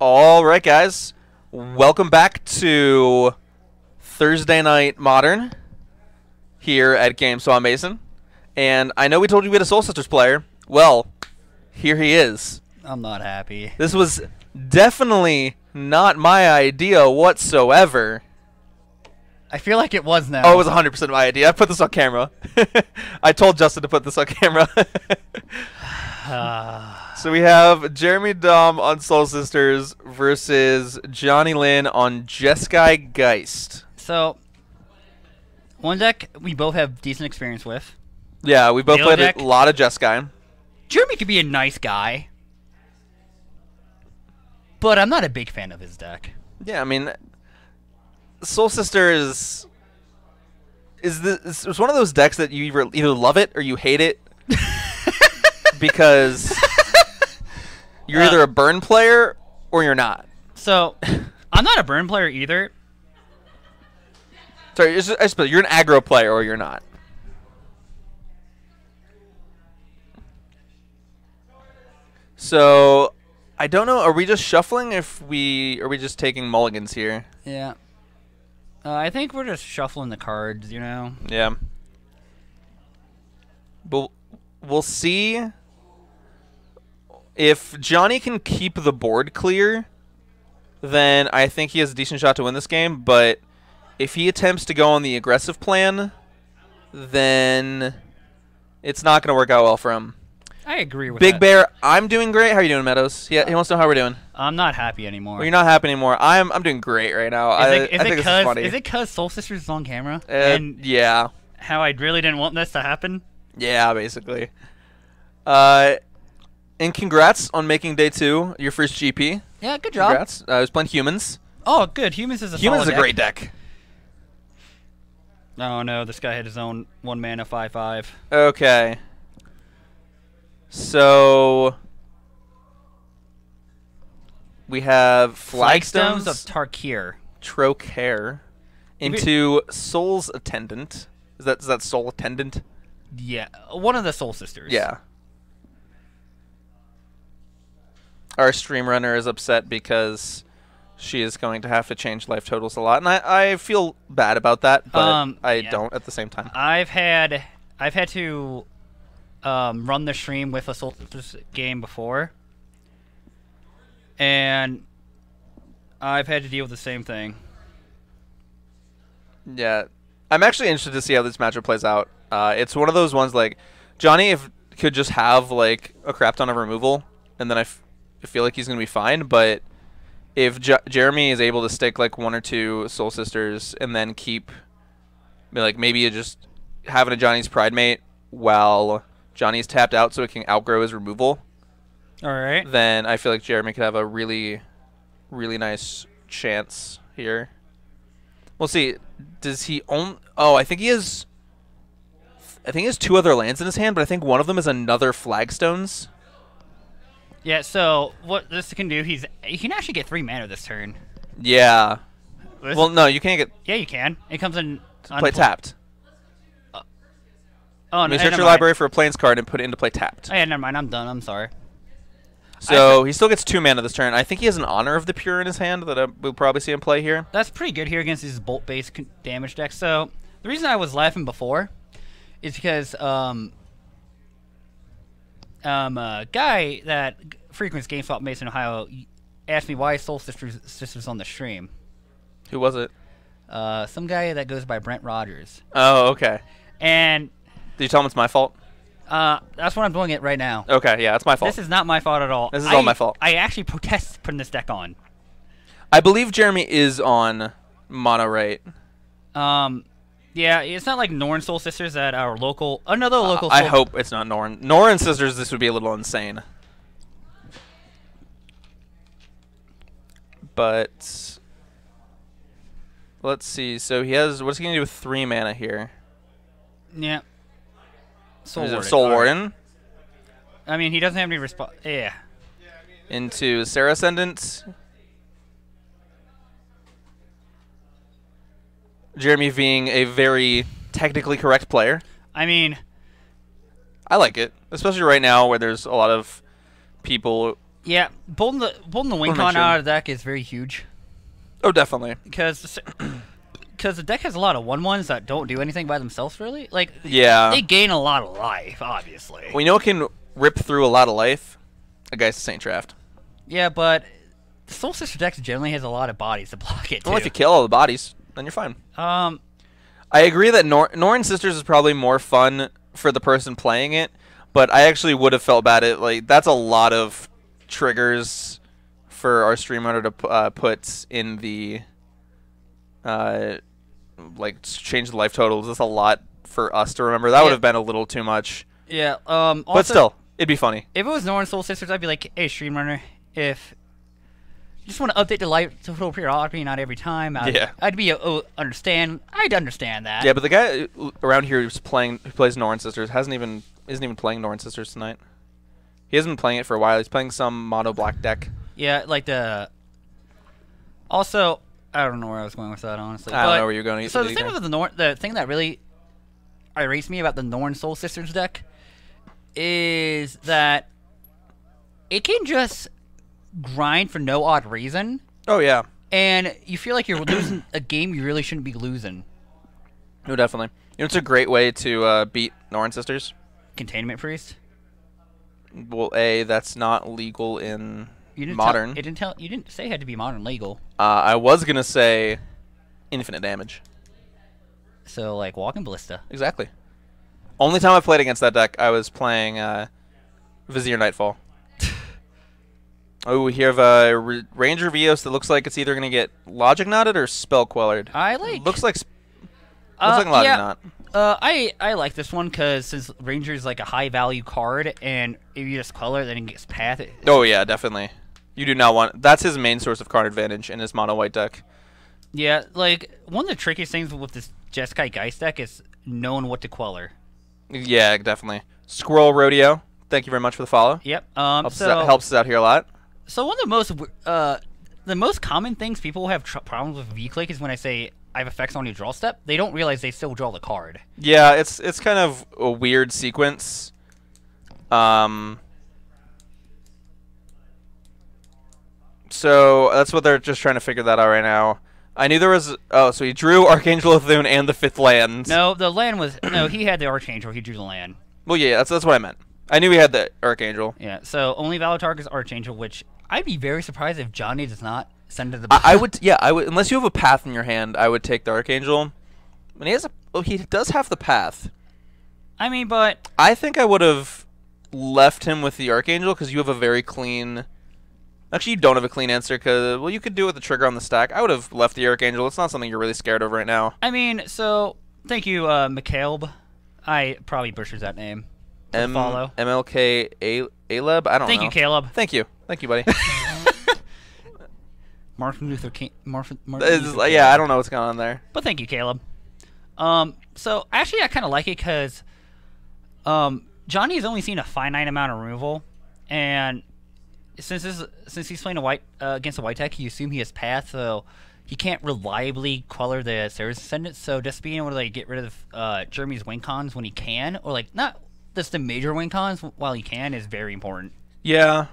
All right, guys. Welcome back to Thursday Night Modern here at GameSwap Mason. And I know we told you we had a Soul Sisters player. Well, here he is. I'm not happy. This was definitely not my idea whatsoever. I feel like it was now. Oh, it was 100% my idea. I put this on camera. I told Justin to put this on camera. So we have Jeremy Daum on Soul Sisters versus Johnny Lynn on Jeskai Geist. So, one deck we both have decent experience with. Yeah, we both played a lot of Jeskai. Jeremy could be a nice guy, but I'm not a big fan of his deck. Yeah, I mean, Soul Sisters is one of those decks that you either love it or you hate it because you're either a burn player or you're not. So, I'm not a burn player either. Sorry, I suppose you're an aggro player or you're not. So, I don't know. Are we just shuffling? Are we just taking mulligans here? Yeah. I think we're just shuffling the cards, you know? Yeah. But we'll see if Johnny can keep the board clear, then I think he has a decent shot to win this game. But if he attempts to go on the aggressive plan, then it's not going to work out well for him. I agree with Big that. Bear, I'm doing great. How are you doing, Meadows? Yeah, he wants to know how we're doing. I'm not happy anymore. Well, you're not happy anymore. I'm doing great right now. I think this is funny. Is it because Soul Sisters is on camera? And yeah. How I really didn't want this to happen? Yeah, basically. And congrats on making day 2 your first GP. Yeah, good job. Congrats. I was playing Humans. Oh, good. Humans is a Humans is a deck. great deck. Oh no, this guy had his own 1 mana 5/5. Okay. So we have Flagstones of Tarkir. Trocaire into Soul's Attendant. Is that Soul Attendant? Yeah, one of the Soul Sisters. Yeah. Our stream runner is upset because she is going to have to change life totals a lot, and I feel bad about that, but I don't at the same time. I've had to run the stream with a Soul Sisters game before, and I've had to deal with the same thing. Yeah, I'm actually interested to see how this matchup plays out. It's one of those ones like Johnny could just have like a crap ton of removal, and then I feel like he's gonna be fine. But if Jeremy is able to stick like 1 or 2 Soul Sisters and then keep like maybe just having a Johnny's Pride Mate while Johnny's tapped out so it can outgrow his removal. All right. Then I feel like Jeremy could have a really, really nice chance here. We'll see. Does he own? Oh, I think he has 2 other lands in his hand, but I think one of them is another Flagstones. Yeah. So what this can do? He can actually get 3 mana this turn. Yeah. Well, no, you can't get. Yeah, you can. It comes in. Play tapped. Oh, no. Search your library for a Plains card and put it into play tapped. Oh, yeah, never mind. I'm done. I'm sorry. So he still gets 2 mana this turn. I think he has an Honor of the Pure in his hand that we'll probably see him play here. That's pretty good here against these bolt-based damage decks. So the reason I was laughing before is because a guy that frequents GameSwap Mason, Ohio, asked me why Soul Sisters on the stream. Who was it? Some guy that goes by Brent Rogers. Oh, okay. And did you tell him it's my fault? That's what I'm doing it right now. Okay, yeah, it's my fault. This is not my fault at all. This is all my fault. I actually protest putting this deck on. I believe Jeremy is on mono right. Yeah, it's not like Norn Soul Sisters at our local, another local. I hope it's not Norn. Norn Sisters, this would be a little insane. But let's see. So he has. What's he gonna do with 3 mana here? Yeah. Soul Warden. I mean, he doesn't have any response. Yeah. Into Sarah Ascendant. Jeremy being a very technically correct player. I mean, I like it, especially right now where there's a lot of people Yeah, pulling the wing con out of the deck is very huge. Oh, definitely. Because the deck has a lot of 1/1s that don't do anything by themselves, really. Like, yeah, they gain a lot of life, obviously. We know it can rip through a lot of life. A Geist of Saint Draft. Yeah, but the Soul Sister deck generally has a lot of bodies to block it, too. Well, if you kill all the bodies, then you're fine. I agree that Norn Sisters is probably more fun for the person playing it, but I actually would have felt bad at, like, that's a lot of triggers for our streamer to put in the like change the life totals. That's a lot for us to remember. That would have been a little too much. Yeah. But still, it'd be funny. If it was Norn Soul Sisters, I'd be like, hey, stream runner, if you just want to update the life total periodically, not every time, I'd be I'd understand that. Yeah, but the guy around here who plays Norn Sisters isn't even playing Norn Sisters tonight. He hasn't been playing it for a while. He's playing some mono black deck. Yeah, like also, I don't know where I was going with that, honestly. I don't know where you're going. So the thing with the thing that really irritates me about the Norn Soul Sisters deck is that it can just grind for no odd reason. Oh yeah. And you feel like you're losing a game you really shouldn't be losing. No, definitely. You know, it's a great way to beat Norn Sisters. Containment Priest. Well, that's not legal in modern. You didn't say it had to be modern legal. I was gonna say infinite damage. So like Walking Ballista. Exactly. Only time I played against that deck, I was playing Vizier Nightfall. Oh, we have a Ranger Vios that looks like it's either gonna get Logic Knotted or Spell Quellered. Looks like Logic Knot. I like this one because since Ranger is like a high value card, and if you just Queller, then it gets Path. Oh yeah, definitely. You do not want. That's his main source of card advantage in his mono white deck. Yeah, like one of the trickiest things with this Jeskai Geist deck is knowing what to Queller. Yeah, definitely. Squirrel Rodeo. Thank you very much for the follow. Yep. Helps us out here a lot. So one of the most common things people have problems with V-Click is when I say I have effects on your draw step. They don't realize they still draw the card. Yeah, it's kind of a weird sequence. So that's what they're just trying to figure that out right now. I knew there was. Oh, so he drew Archangel Athune and the 5th land. No, the land was he had the Archangel. He drew the land. Well, yeah, that's what I meant. I knew he had the Archangel. Yeah. So only valid target is Archangel, which I'd be very surprised if Johnny does not send to the. I would. Yeah, I would. Unless you have a path in your hand, I would take the Archangel. And he has a. Oh, he does have the path. I mean, but I think I would have left him with the Archangel because you have a very clean. Actually, you don't have a clean answer because, well, you could do it with the trigger on the stack. I would have left the Archangel. It's not something you're really scared of right now. I mean, so thank you, Mikhail. I probably butchered that name. Follow. MLK Aleb? I don't know. Thank you, Caleb. Thank you. Thank you, buddy. Martin Luther King. Yeah, I don't know what's going on there. But thank you, Caleb. So actually, I kind of like it because Johnny has only seen a finite amount of removal, and since he's playing against a white deck, you assume he has Path, so he can't reliably Queller the Sarah's Ascendant. So just being able to like get rid of Jeremy's win cons when he can, or like not just the major win cons while he can, is very important. Yeah,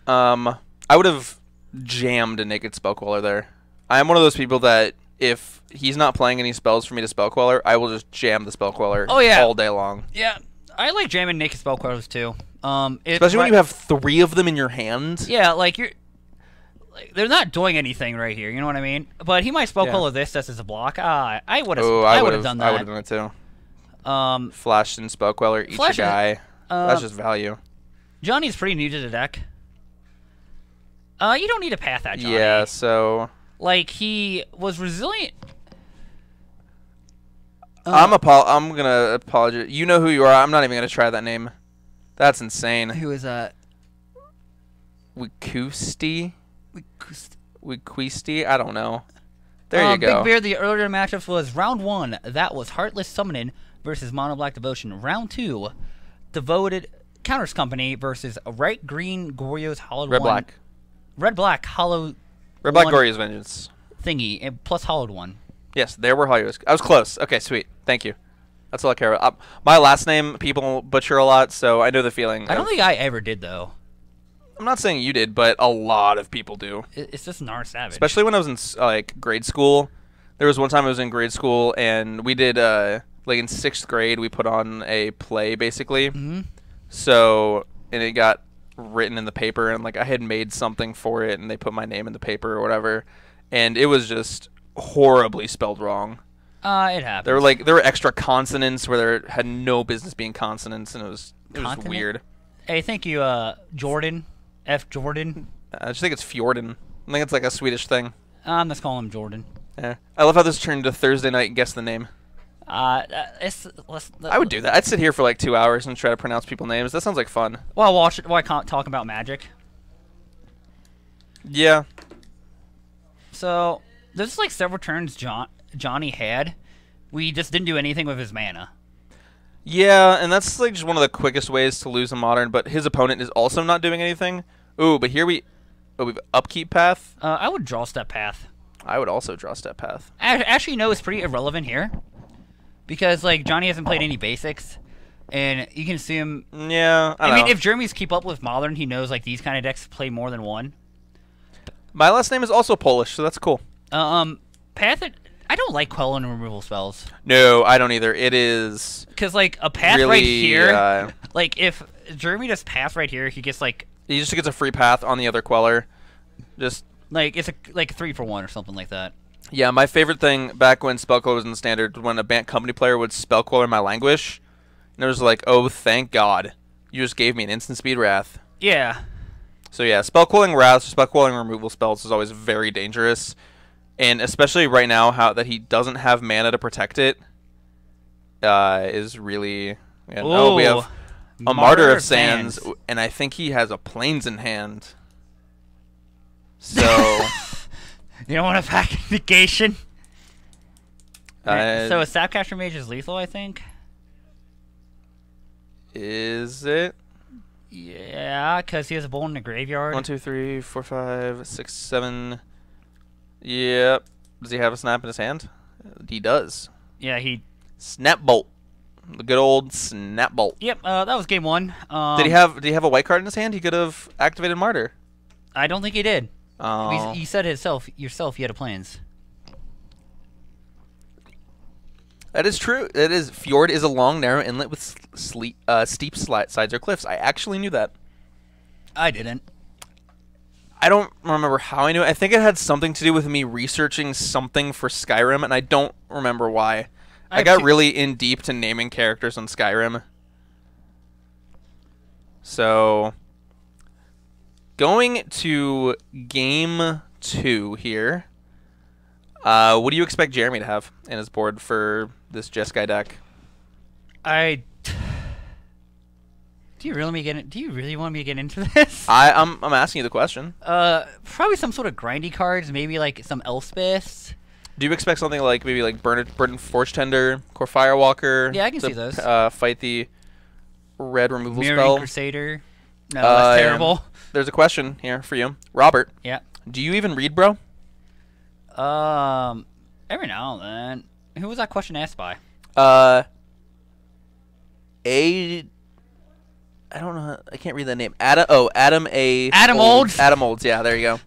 I would have jammed a Naked Spell Queller there. I am one of those people that if he's not playing any spells for me to Spell Queller, I will just jam the Spell Queller all day long. Yeah, I like jamming Naked Spell Quellers too. Especially when you have 3 of them in your hand. Yeah, like they're not doing anything right here. You know what I mean? But he might Spell Queller this just as a block. I would have done that. I would have done it too. Flash and Spell Queller, each a guy. That's just value. Johnny's pretty new to the deck. You don't need to path that, Johnny. Yeah, so like he was resilient. I'm gonna apologize. You know who you are. I'm not even gonna try that name. That's insane. Who is that? Wikusti? Wikusti? I don't know. There you go. Big Bear, the earlier matchup was round 1. That was Heartless Summoning versus Mono Black Devotion. Round 2, Devoted Counters Company versus Right Green Goryo's Hollowed Red One. Black. Red Black Hollow. Red Black Goryo's Vengeance. Thingy, and plus Hollowed One. Yes, there were Hollow's. I was close. Okay, sweet. Thank you. That's all I care about. My last name people butcher a lot, so I know the feeling. I don't think I ever did, though. I'm not saying you did, but a lot of people do. It's just Gnar Savage. Especially when I was in like grade school. There was one time I was in grade school and we did like in 6th grade we put on a play basically. Mm-hmm. So and it got written in the paper and like I had made something for it and they put my name in the paper or whatever, and it was just horribly spelled wrong. It happens. There were extra consonants where there had no business being consonants, and it was weird. Hey, thank you, Jordan. F. Jordan. I just think it's Fjorden. I think it's like a Swedish thing. Let's call him Jordan. Yeah. I love how this turned to Thursday night and guess the name. I would do that. I'd sit here for like 2 hours and try to pronounce people's names. That sounds like fun. Well, watch it. Why I can't talk about Magic? Yeah. So there's like several turns Johnny had. We just didn't do anything with his mana. Yeah, and that's like just one of the quickest ways to lose a Modern, but his opponent is also not doing anything. Ooh, but here we've Upkeep Path. I would draw Step Path. I would also draw Step Path. Actually, no, it's pretty irrelevant here. Because, like, Johnny hasn't played any basics. And you can assume... Yeah, I mean, if Jeremy's keep up with Modern, he knows, like, these kind of decks play more than one. My last name is also Polish, so that's cool. Path... I don't like Quell and removal spells. No, I don't either. It is... Because, like, a Path really, right here... like, if Jeremy does Path right here, he gets, like... He just gets a free Path on the other Queller. Just... Like, it's like 3-for-1 or something like that. Yeah, my favorite thing back when Spellqueller was in Standard, when a Bant Company player would Spellqueller my Languish, and it was like, oh, thank God. You just gave me an instant speed Wrath. Yeah. So yeah, Spellquelling Wraths, Spellquelling removal spells is always very dangerous. And especially right now, how that he doesn't have mana to protect it is really... Man, oh, we have a Martyr of Sands, and I think he has a Plains in hand. So... You don't want to pack negation? So a Sapcaster Mage is lethal, I think? Is it? Yeah, because he has a Bull in the graveyard. 1, 2, 3, 4, 5, 6, 7. Yep. Does he have a Snap in his hand? He does. Yeah, he... Snap Bolt. The good old Snap Bolt. Yep, that was game one. Did he have a white card in his hand? He could have activated Martyr. I don't think he did. Oh. You said it yourself he had a Plains. That is true. That is. Fjord is a long, narrow inlet with steep sides or cliffs. I actually knew that. I didn't. I don't remember how I knew it. I think it had something to do with me researching something for Skyrim, and I don't remember why. I got really in deep to naming characters on Skyrim. So... Going to game 2 here. What do you expect Jeremy to have in his board for this Jeskai deck? Do you really want me to get into this? I'm asking you the question. Probably some sort of grindy cards, maybe like some Elspeths. Do you expect something like maybe like Burden Forge Tender, Core Firewalker? Yeah, I can see those. Fight the red removal Mirroring spell. Crusader. No, that's terrible. There's a question here for you, Robert. Yeah. Do you even read, bro? Every now and then. Who was that question asked by? I don't know. I can't read that name. Adam Olds. Adam Olds. Yeah, there you go.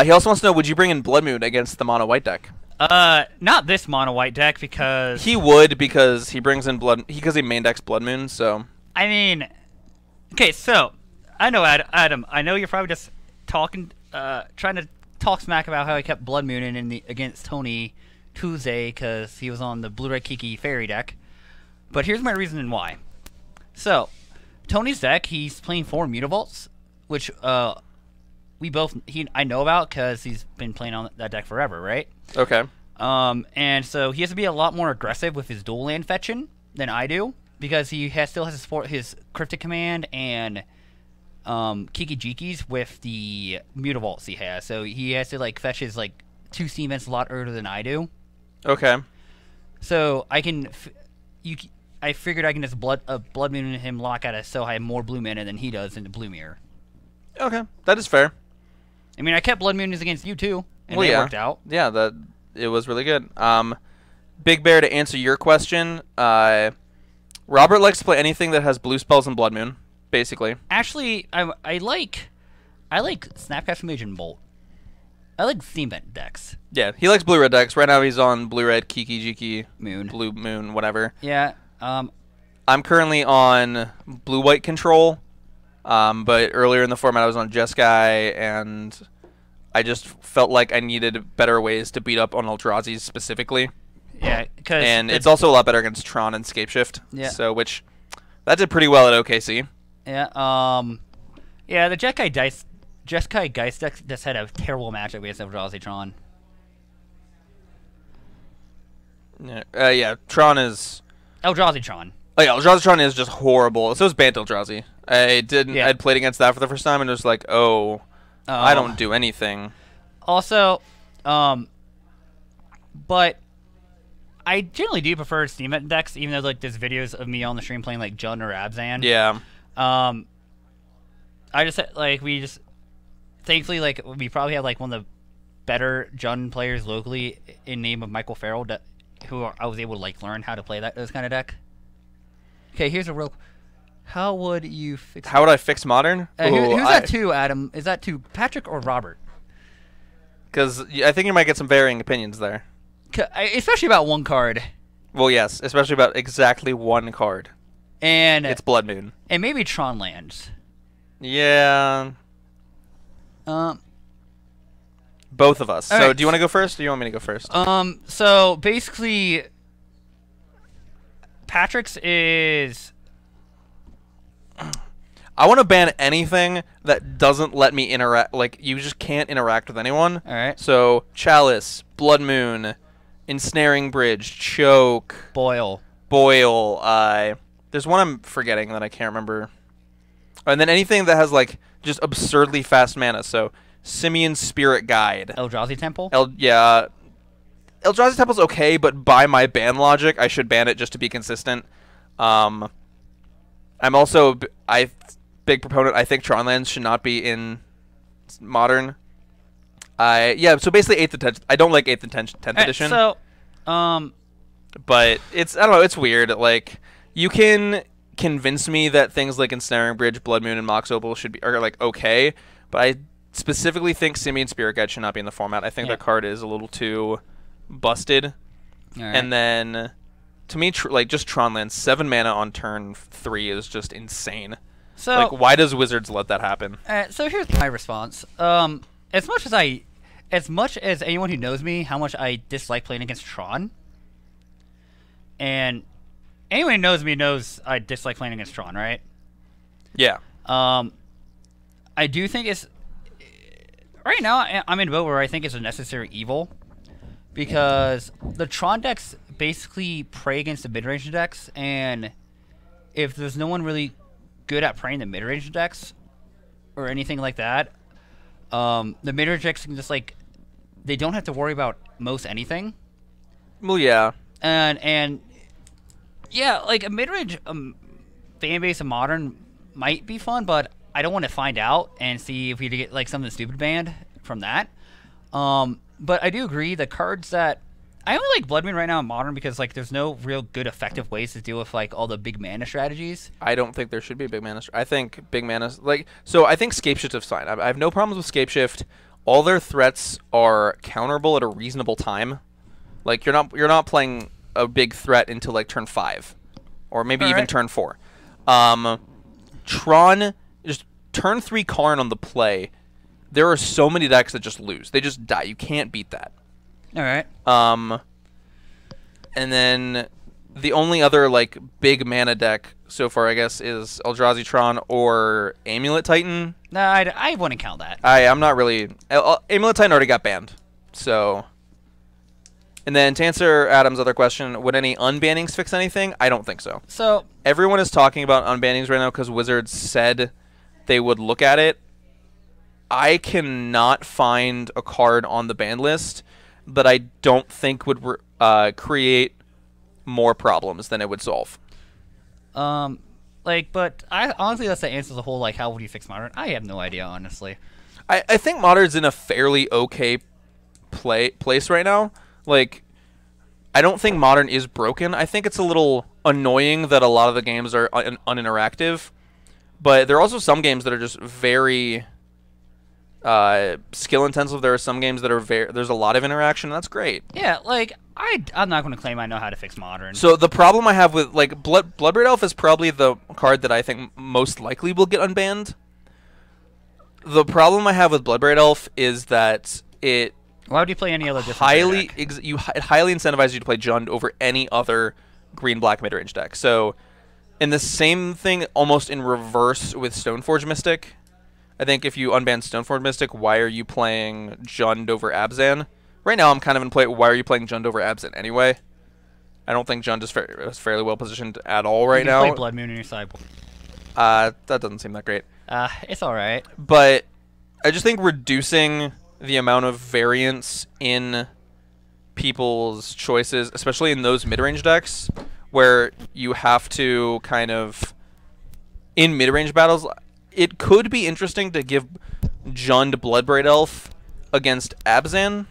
He also wants to know: would you bring in Blood Moon against the mono white deck? Not this mono white deck because he would, because he brings in because he main decks Blood Moon. So I mean, okay, so I know Adam. I know you're probably just trying to talk smack about how he kept Blood Moon in against Tony Tuesday because he was on the Blue Red Kiki Fairy deck. But here's my reasoning why. So, Tony's deck, he's playing 4 Mutavaults, which I know about because he's been playing on that deck forever, right? Okay. And so he has to be a lot more aggressive with his dual land fetching than I do because he still has to support his Cryptic Command and Kiki Jikis with the Mutavaults he has. So he has to like fetch his like 2 steam events a lot earlier than I do. Okay. So I figured I can just Blood Moon him lock out so I have more blue mana than he does in the Blue Mirror. Okay, that is fair. I mean, I kept Blood Moon against you too, and it worked out. Yeah, it was really good. Big Bear, to answer your question, Robert likes to play anything that has blue spells and Blood Moon. basically. Actually, I like Snapcaster Mage and Bolt. I like Steamvent decks. Yeah, he likes blue red decks. Right now he's on blue red Kiki Jiki Moon. Blue Moon, whatever. Yeah. I'm currently on blue white control. But earlier in the format I was on Jeskai, and I just felt like I needed better ways to beat up on Eldrazi's specifically. Yeah, and it's also a lot better against Tron and Scapeshift. Yeah. So that did pretty well at OKC. Yeah. Yeah. The Jeskai Geist deck just had a terrible matchup against Eldrazi Tron. Yeah. Tron is. Eldrazi Tron. Oh yeah, Eldrazi Tron is just horrible. So is Bant Eldrazi. I'd played against that for the first time and it was like, I don't do anything. Also, but I generally do prefer Steamvent decks, even though like there's videos of me on the stream playing like Jund or Abzan. Yeah. I just thankfully like we probably have like one of the better Jund players locally in name of Michael Farrell, I was able to like learn how to play those kind of deck. Okay, here's a real. How would you fix? How would I fix Modern? Who's that to, Adam? Is that to Patrick or Robert? Because I think you might get some varying opinions there. Especially about one card. Well, yes, especially about exactly one card. And it's Blood Moon. And maybe Tron lands. Yeah. Both of us. So right. Do you want to go first, or do you want me to go first? So basically, Patrick's is. I want to ban anything that doesn't let me interact. Like, you just can't interact with anyone. All right. So, Chalice, Blood Moon, Ensnaring Bridge, Choke, Boil. There's one I'm forgetting that I can't remember. And then anything that has like just absurdly fast mana. So, Simeon's Spirit Guide. Eldrazi Temple. Eldrazi Temple's okay, but by my ban logic, I should ban it just to be consistent. I'm also big proponent. I think Tronlands should not be in Modern. So basically 8th and 10th. I don't like 8th and 10th edition. So, but I don't know. It's weird. Like, you can convince me that things like Ensnaring Bridge, Blood Moon, and Mox Opal are like okay, but I specifically think Simeon Spirit Guide should not be in the format. I think that card is a little too busted. All right. And then, to me, just Tronlands, 7 mana on turn 3 is just insane. So, like, why does Wizards let that happen? So here's my response. As much as anyone who knows me, how much I dislike playing against Tron, and anyone who knows me knows I dislike playing against Tron, right? Yeah. I do think it's right now. I'm in a boat where I think it's a necessary evil, because the Tron decks basically prey against the mid-range decks, and if there's no one really good at preying the mid-range decks or anything like that, the mid-range decks can just like, they don't have to worry about most anything. Well, yeah. And yeah, like a mid-range fan base of Modern might be fun, but I don't want to find out and see if we get like something stupid banned from that. But I do agree, the cards that I only like Blood Moon right now in Modern because like there's no real good effective ways to deal with like all the big mana strategies. I don't think there should be big mana. I think big mana I think Scapeshift is fine. I have no problems with Scapeshift. All their threats are counterable at a reasonable time. Like, you're not playing a big threat until like turn 5, or maybe even turn 4. Tron, just turn 3 Karn on the play. There are so many decks that just lose. They just die. You can't beat that. All right. And then the only other like big mana deck so far, I guess, is Eldrazi Tron or Amulet Titan. No, I wouldn't count that. I'm not really. Amulet Titan already got banned, so. And then to answer Adam's other question, would any unbannings fix anything? I don't think so. So everyone is talking about unbannings right now because Wizards said they would look at it. I cannot find a card on the ban list that I don't think would create more problems than it would solve. But I honestly, that's the answer to the whole like, how would you fix Modern? I have no idea, honestly. I think Modern's in a fairly okay place right now. Like, I don't think Modern is broken. I think it's a little annoying that a lot of the games are uninteractive. But there are also some games that are just very skill intensive. There are some games that are there's a lot of interaction, and that's great. Yeah, like I'm not going to claim I know how to fix modern. So the problem I have with like Bloodbraid Elf is probably the card that I think most likely will get unbanned. The problem I have with Bloodbraid Elf is that it why would you play any other different highly deck? it highly incentivizes you to play Jund over any other green-black mid-range deck. So, in the same thing, almost in reverse with Stoneforge Mystic. I think if you unban Stoneforge Mystic, why are you playing Jund over Abzan? Right now, I'm kind of in play. Why are you playing Jund over Abzan anyway? I don't think Jund is fairly well positioned at all right now. You can play Blood Moon in your sideboard. That doesn't seem that great. It's all right. But I just think reducing the amount of variance in people's choices, especially in those mid-range decks, where you have to kind of in mid-range battles, it could be interesting to give Jund Bloodbraid Elf against Abzan.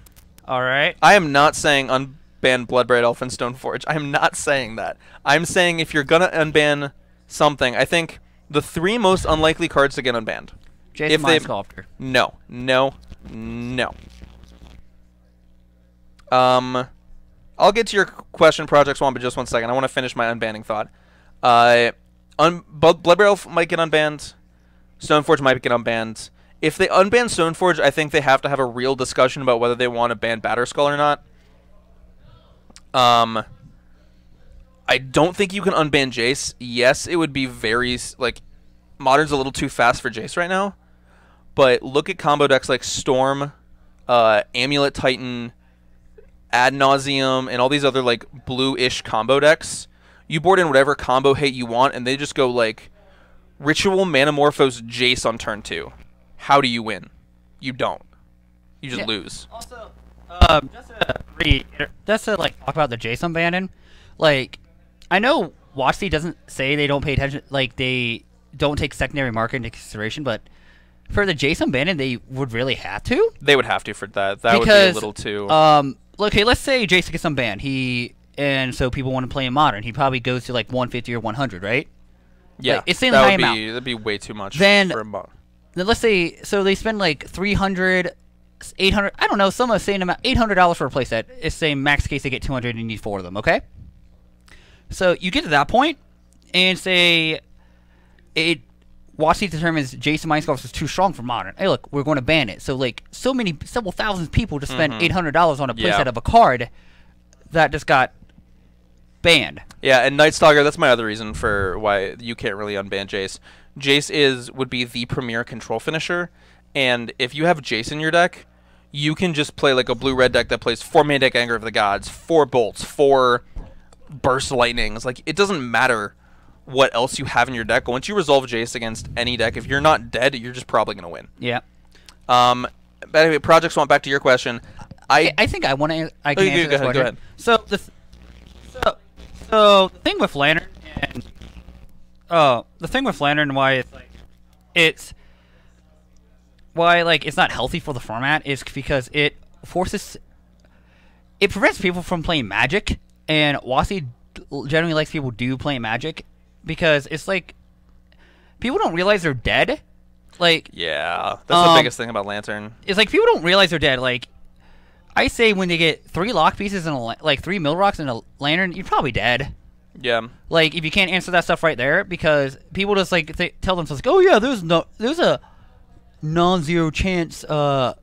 All right. I am not saying unban Bloodbraid Elf and Stoneforge. I am not saying that. I'm saying if you're gonna unban something, I think the 3 most unlikely cards to get unbanned. Jason Mind Sculptor. No. I'll get to your question, Project Swan, but just one second. I want to finish my unbanning thought. Bloodbraid Elf might get unbanned. Stoneforge might get unbanned. If they unban Stoneforge, I think they have to have a real discussion about whether they want to ban Batterskull or not. I don't think you can unban Jace. Yes, it would be very like Modern's a little too fast for Jace right now. But look at combo decks like Storm, Amulet Titan, Ad Nauseum, and all these other like blue-ish combo decks. You board in whatever combo hate you want, and they just go like Ritual Manamorphose Jace on turn 2. How do you win? You don't. You just lose. Also, just to like talk about the Jace unbanning, like I know WotC doesn't say they don't pay attention, like they don't take secondary market into consideration, but for the Jace unbanning, they would really have to. They would have to for that. That would be a little too. Okay, let's say Jace gets unbanned. And so people want to play in Modern. He probably goes to like 150 or 100, right? Yeah, like, it's insanely high amount. That'd be way too much. Then for let's say so they spend like 300, 800. I don't know. Some are saying about $800 for a playset. It's saying max case they get 200 and you need 4 of them. Okay. So you get to that point and say WotC determines Jason Mind Sculptor is too strong for Modern. Hey, look, we're going to ban it. So like several thousand people just spend $800 on a playset of a card that just got banned. Yeah, and Nightstalker, that's my other reason for why you can't really unban Jace. Jace would be the premier control finisher, and if you have Jace in your deck, you can just play like a blue-red deck that plays 4 main deck Anger of the Gods, 4 bolts, 4 burst lightnings. Like, it doesn't matter what else you have in your deck. Once you resolve Jace against any deck, if you're not dead, you're just probably going to win. Yeah. But anyway, Project Swamp, back to your question. I think I want to. I can answer this question. Go ahead. So the thing with Lantern and why it's not healthy for the format is because it prevents people from playing Magic, and WotC generally likes people do play Magic because it's like people don't realize they're dead. Like, yeah, that's the biggest thing about Lantern. It's like people don't realize they're dead. Like, I say when they get 3 lock pieces and like 3 mill rocks and a Lantern, you're probably dead. Yeah. Like, if you can't answer that stuff right there, because people just like tell themselves, like, oh yeah, there's a non-zero chance. I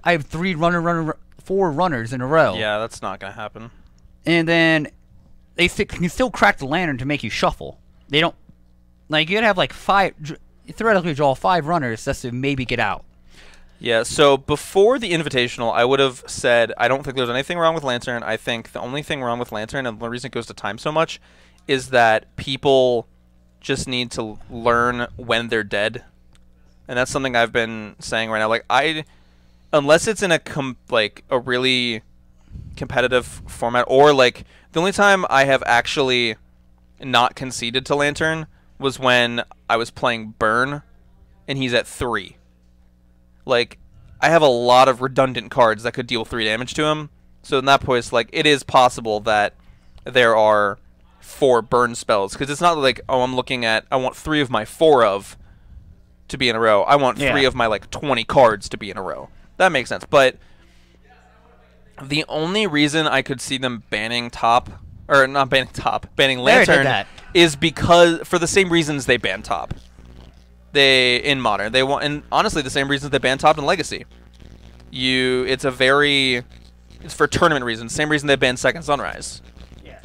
have 4 runners in a row. Yeah, that's not gonna happen. And then they can still crack the Lantern to make you shuffle. They don't like you gotta have like 5. Theoretically, draw 5 runners just to maybe get out. Yeah, so before the Invitational, I would have said I don't think there's anything wrong with Lantern. I think the only thing wrong with Lantern, and the reason it goes to time so much, is that people just need to learn when they're dead. And that's something I've been saying right now. Like, unless it's in a really competitive format, or like the only time I have actually not conceded to Lantern was when I was playing Burn, and he's at 3. Like, I have a lot of redundant cards that could deal 3 damage to him. So in that point, like, it is possible that there are 4 burn spells. Because it's not like, oh, I want 3 of my 4 of to be in a row. I want Yeah. 3 of my like 20 cards to be in a row. That makes sense. But the only reason I could see them banning top, or not banning top, banning They already did Lantern, that. is because for the same reasons they banned top. They in modern they want, and honestly the same reasons they banned top in Legacy. It's for tournament reasons. Same reason they banned Second Sunrise. Yeah.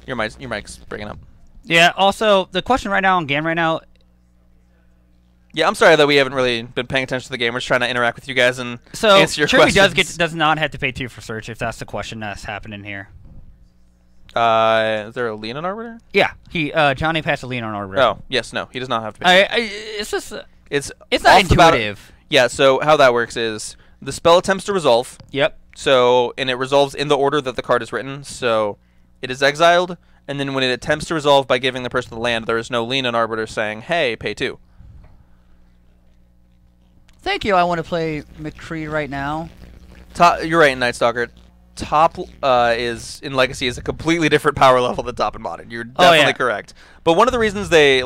Your mic's breaking up. Yeah. Also, the question right now on game right now. Yeah, I'm sorry that we haven't really been paying attention to the game. We're just trying to interact with you guys and So answer your Cherby questions. does not have to pay 2 for search if that's the question that's happening here. Is there a Leonin Arbiter? Yeah. Johnny passed a lean on Arbiter. Oh, yes, no. He does not have to pay. It's just It's not off the bat- intuitive. Yeah, so how that works is the spell attempts to resolve. Yep. And it resolves in the order that the card is written. So it is exiled, and then when it attempts to resolve by giving the person the land, there is no Leonin Arbiter saying, hey, pay 2. Thank you. I want to play McCree right now. You're right, Night Stalker. Top is in Legacy is a completely different power level than top in Modern. You're definitely correct. But one of the reasons they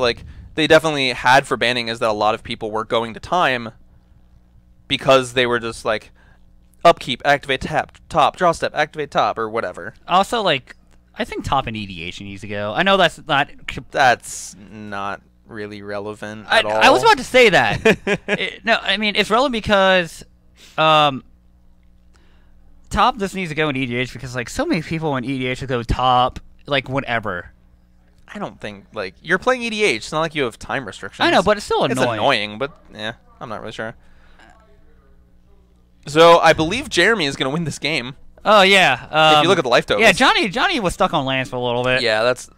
definitely had for banning is that a lot of people were going to time because they were just like upkeep, activate tap, top, draw step, activate top, or whatever. Also, like, I think top and EDH needs to go. I know that's not really relevant at all. I was about to say that. No, I mean it's relevant because top just needs to go in EDH because like so many people in EDH will go top like whenever. I don't think like you're playing EDH. It's not like you have time restrictions. I know, but it's still annoying. It's annoying, but yeah, I'm not really sure. So I believe Jeremy is going to win this game. Oh yeah. If you look at the life totals. Yeah, Johnny was stuck on lands for a little bit. Yeah, it's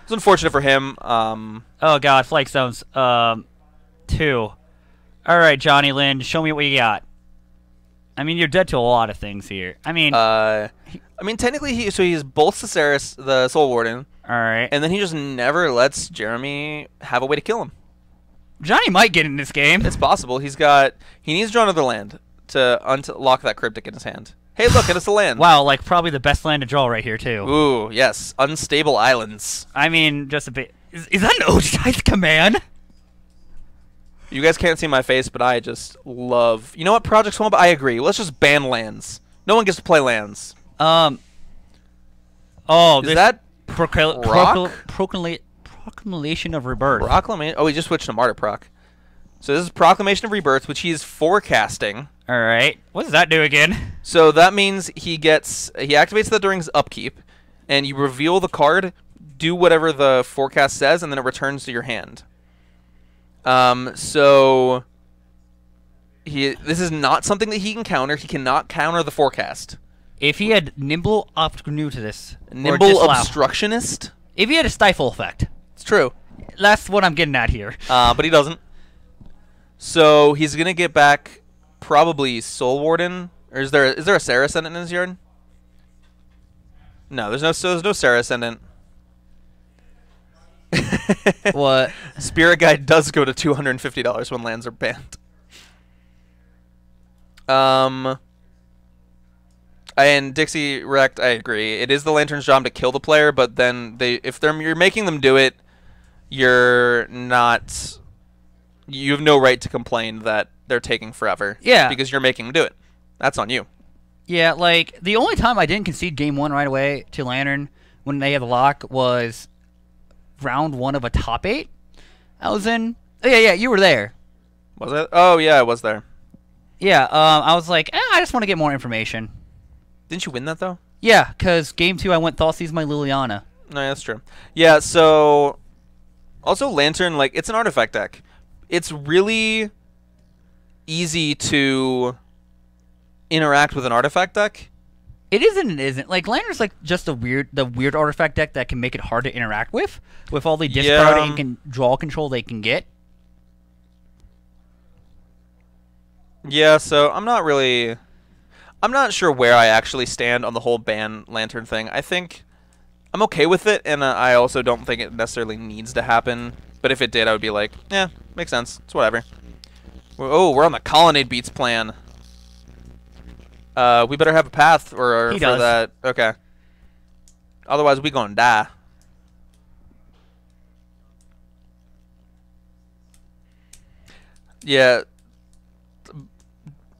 unfortunate for him. Oh god, Flake Stones. 2. All right, Johnny Lynn, show me what you got. I mean, you're dead to a lot of things here. I mean, technically he's both the Soul Warden. All right. And then he just never lets Jeremy have a way to kill him. Johnny might get in this game. It's possible. He needs to draw another land to unlock that Cryptic in his hand. Hey, look, and it's a land. Wow, like probably the best land to draw right here too. Ooh, yes, Unstable Islands. I mean, just a bit. Is that an Ojai's command? You guys can't see my face, but I just love. You know what, Project Swamp? I agree. Let's just ban lands. No one gets to play lands. Oh, is that Proclamation of Rebirth. Proclamation. Oh, he just switched to Martyr Proc. So this is Proclamation of Rebirth, which he's forecasting. All right. What does that do again? So that means he activates that during his upkeep, and you reveal the card, do whatever the forecast says, and then it returns to your hand. So this is not something that he can counter. He cannot counter the forecast. If he had Nimble Opportunistus. Nimble Obstructionist? If he had a Stifle effect. It's true. That's what I'm getting at here. But he doesn't. So he's going to get back probably Soul Warden. Or is there a Sarah Ascendant in his yard? No, there's no Sarah Ascendant. What? Spirit Guide does go to $250 when lands are banned. And Dixie Wrecked, I agree. It is the Lantern's job to kill the player, but then you're making them do it, you have no right to complain that they're taking forever. Yeah. Because you're making them do it. That's on you. Yeah, like, the only time I didn't concede game 1 right away to Lantern when they had the lock was round 1 of a top 8. I was in... Oh, yeah, you were there. Was it? Oh, yeah, I was there. Yeah, I was like, I just want to get more information. Didn't you win that, though? Yeah, because game 2 I went Thoughtseize my Liliana. No, that's true. Yeah, so... Also, Lantern, like, it's an artifact deck. It's really easy to interact with an artifact deck. It isn't and isn't. Like, Lantern's like just the weird artifact deck that can make it hard to interact with all the discard and draw control they can get. Yeah, so I'm not sure where I actually stand on the whole ban Lantern thing. I think I'm okay with it, and I also don't think it necessarily needs to happen. But if it did, I would be like, yeah, makes sense. It's whatever. Oh, we're on the Colonnade Beats plan. We better have a path for that. Okay. Otherwise, we gonna die. Yeah.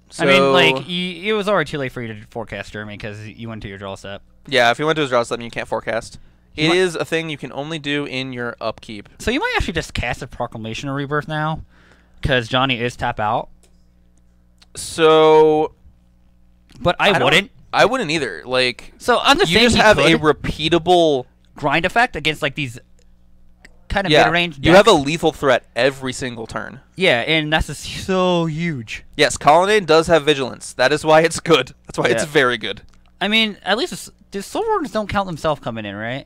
So, I mean, like, it was already too late for you to forecast Jeremy because you went to your draw step. yeah, if you went to his draw step, you can't forecast. You It is a thing you can only do in your upkeep. So you might actually just cast a Proclamation of Rebirth now, because Johnny is tap out. So, But I wouldn't. I wouldn't either. Like, So I'm just you saying just he have a could repeatable grind effect against like these kind of yeah. mid-range You have a decks. lethal threat every single turn. Yeah, and that's just so huge. Yes, Colonnade does have vigilance. That is why it's good. That's why it's Yeah. very good. I mean, at least the Soulwardens don't count themselves coming in, right?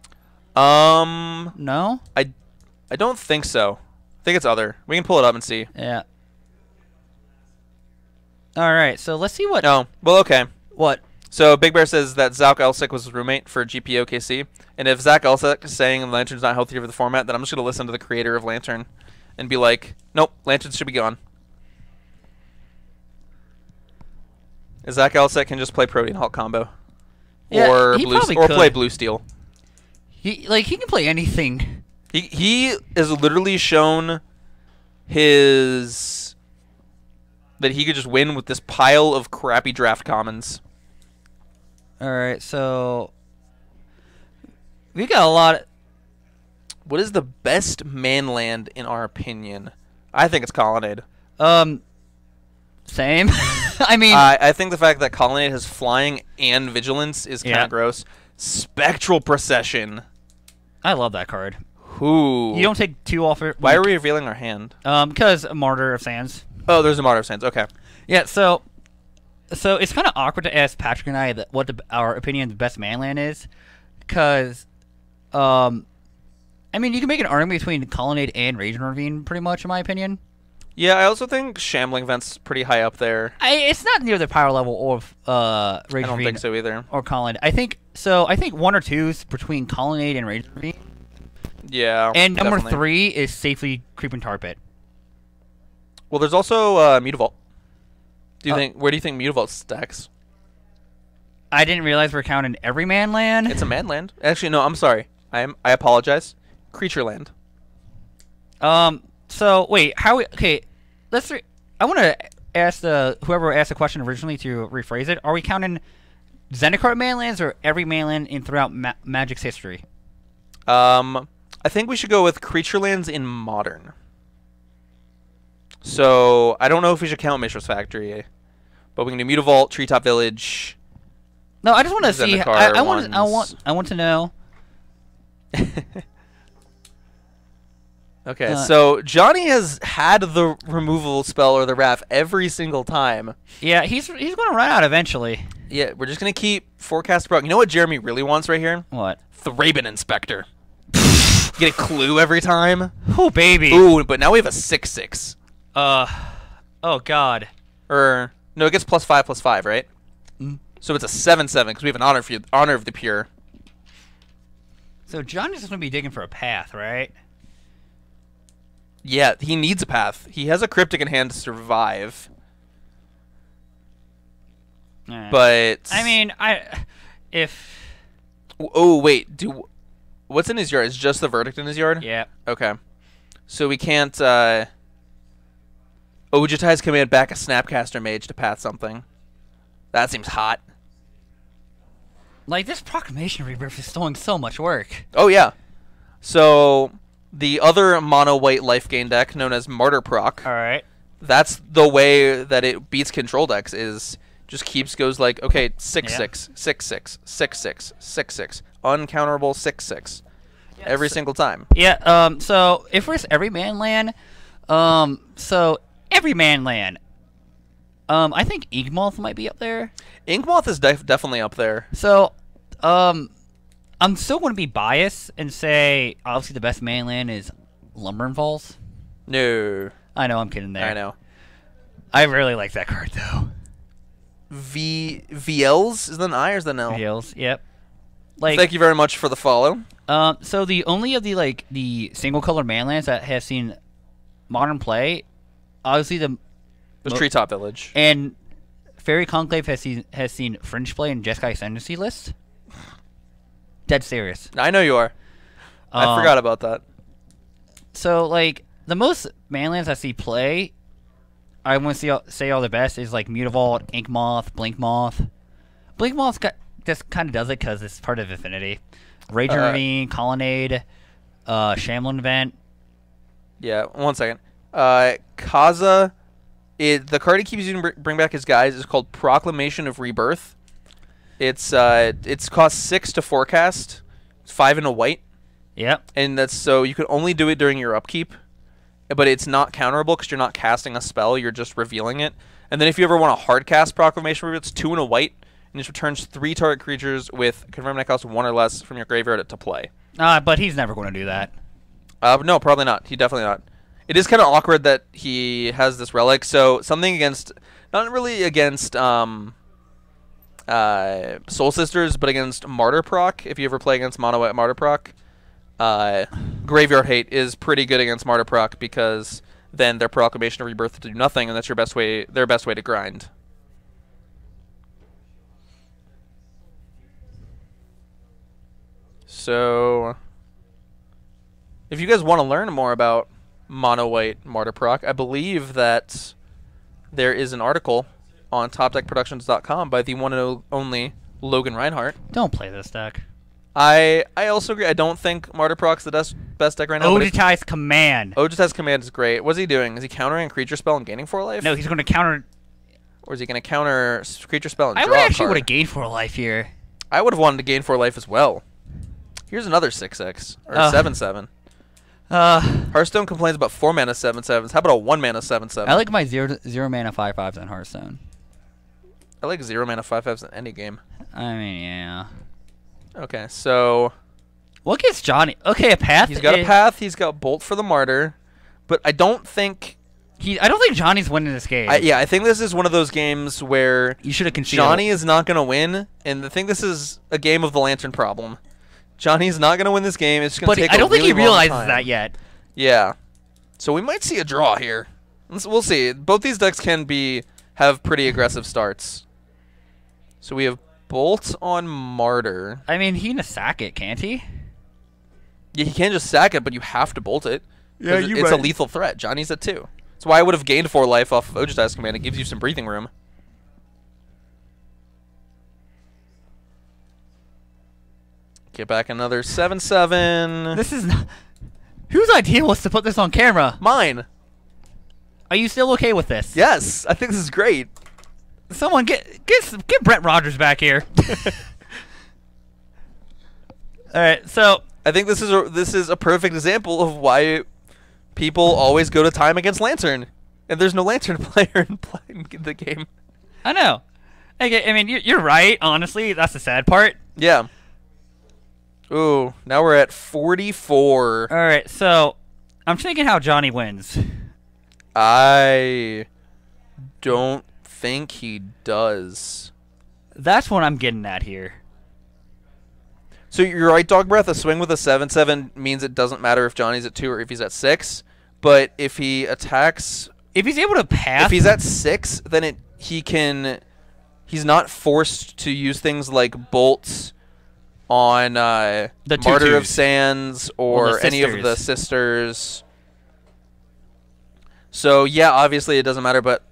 No, I I don't think so. I think it's other. We can pull it up and see. Yeah. All right, so let's see what. No, well, okay. What? So Big Bear says that Zach Elsick was his roommate for GPOKC, and if Zach Elsick is saying Lantern's not healthy for the format, then I'm just gonna listen to the creator of Lantern, and be like, nope, Lantern should be gone. Zach Elsick can just play Protean Hulk combo, Yeah, or he blue, probably or could. play Blue Steel. He can play anything. He has literally shown his that he could just win with this pile of crappy draft commons. All right, so we got a lot. What is the best manland in our opinion? I think it's Colonnade. Same. I mean, I think the fact that Colonnade has flying and vigilance is kind of Yeah. gross. Spectral Procession. I love that card. Who? You don't take two off it. Why are we revealing our hand? Because Martyr of Sands. Oh, there's a Martyr of Sands. Okay. Yeah, so it's kind of awkward to ask Patrick and I what our opinion of the best manland is, because, I mean, you can make an argument between Colonnade and Raging Ravine, pretty much, in my opinion. Yeah, I also think Shambling Vent's pretty high up there. It's not near the power level of I Raging don't Ravine think so either. or Colonnade. I think so. I think 1 or 2's between Colonnade and Raging Ravine, Yeah. and number definitely. 3 is safely Creeping Tar Pit. Well, there's also Mutavault. Where do you think Mutavault stacks? I didn't realize we're counting every manland. It's a manland. Actually, no. I'm sorry. I apologize. Creature land. So wait, okay, I want to ask whoever asked the question originally to rephrase it. Are we counting Zendikar manlands or every manland in throughout Magic's history? I think we should go with creature lands in modern. So I don't know if we should count Mishra's Factory, but we can do Mutavault, Treetop Village. No, I just want to see. Zendikar I want to know. Okay, so Johnny has had the removal spell or the Wrath every single time. Yeah, he's going to run out eventually. Yeah, we're just gonna keep forecast broke. You know what Jeremy really wants right here? What? Thraben Inspector. Get a clue every time. Oh baby. Ooh, but now we have a 6/6. Oh god. Or no, it gets +5/+5, right? So it's a 7/7 because we have an honor of the pure. So Johnny's just going to be digging for a path, right? Yeah, he needs a path. He has a cryptic in hand to survive. But I mean, oh wait, what's in his yard? Is just the verdict in his yard? Yeah. Okay. So we can't Ojutai's command back a Snapcaster Mage to path something. That seems hot. Like, this Proclamation Rebirth is doing so much work. Oh yeah. So the other mono white life gain deck known as Martyr Proc. Alright. That's the way that it beats control decks is just goes like, okay, 6/6, 6/6, 6/6, 6/6, uncounterable 6/6. Every single time. Yeah, so if we're every manland, I think Inkmoth might be up there. Inkmoth is definitely up there. So, I'm still going to be biased and say obviously the best manland is Lumbering Falls. No. I know, I'm kidding there. I know. I really like that card though. VLs is the an I or is the an L? Heals, yep. Like, thank you very much for the follow. So the only of the single color manlands that have seen modern play, obviously The Treetop Village. and Fairy Conclave has seen Fringe play in Jeskai Ascendancy list. Dead serious. I know you are. I forgot about that. So like the most manlands I see play I want to say all the best is like Mutavault, Ink Moth, Blink Moth. Blink Moth just kind of does it because it's part of Affinity. Rage Ravine, Colonnade, Shamblin Vent. Yeah, 1 second. Kaza, the card he keeps using to bring back his guys is called Proclamation of Rebirth. It's cost 6 to forecast. It's 5 and a white. Yep. And that's so you can only do it during your upkeep, but it's not counterable because you're not casting a spell, you're just revealing it. And then if you ever want to hard cast Proclamation of Rebirth, it's 2 and a white, and it returns 3 target creatures with confirmed net cost 1 or less from your graveyard to play. But he's never going to do that. No, probably not. He definitely not. It is kind of awkward that he has this relic. So something against, not really against Soul Sisters, but against Martyr Proc. If you ever play against Mono White Martyr Proc, Graveyard Hate is pretty good against Martyr Proc because then their Proclamation of Rebirth to do nothing, and that's your best way. Their best way to grind. So, if you guys want to learn more about Mono White Martyr Proc, I believe that there is an article on TopDeckProductions.com by the one and only Logan Reinhardt. Don't play this deck. I also agree. I don't think Martyr Proc's the best deck right now. Oditize Command. Oditize Command is great. What's he doing? Is he countering a creature spell and gaining 4 life? No, he's going to counter... Or is he going to counter creature spell and I draw a actually card? would have gained 4 life here. I would have wanted to gain 4 life as well. Here's another 6/6 or 7/7. Hearthstone complains about 4 mana 7/7s. How about a 1 mana 7/7? I like my 0 mana 5/5s on Hearthstone. I like 0 mana 5/5s in any game. I mean, yeah. Okay, so What gets Johnny? Okay, a path. he's got a path. He's got Bolt for the Martyr, but I don't think I don't think Johnny's winning this game. I think this is one of those games where You should have conceded. Johnny is not going to win, and I think this is a game of the Lantern problem. Johnny's not going to win this game. It's going to take a I don't think really he realizes long time. that yet. Yeah. So we might see a draw here. We'll see. Both these decks can have pretty aggressive starts. So we have Bolt on Martyr. I mean, he can sack it, can't he? Yeah, he can just sack it, but you have to bolt it. Yeah, it's a lethal threat. Johnny's at 2. That's why I would have gained 4 life off of Oditize Command. It gives you some breathing room. Get back another 7/7. This is not... Whose idea was to put this on camera? Mine. Are you still okay with this? Yes, I think this is great. Someone get Brett Rogers back here. All right, so I think this is a perfect example of why people always go to time against Lantern, and there's no Lantern player in the game. I know. Okay, I mean, you're right. Honestly, that's the sad part. Yeah. Ooh, now we're at 44. All right, so I'm thinking how Johnny wins. I don't think he does. That's what I'm getting at here. So you're right, Dog Breath. A swing with a 7/7 means it doesn't matter if Johnny's at 2 or if he's at 6. But if he attacks, if he's able to pass, if he's at 6, then he's not forced to use things like bolts on the Martyr of 2/2s. Sands or the any of the sisters. So yeah, obviously it doesn't matter, but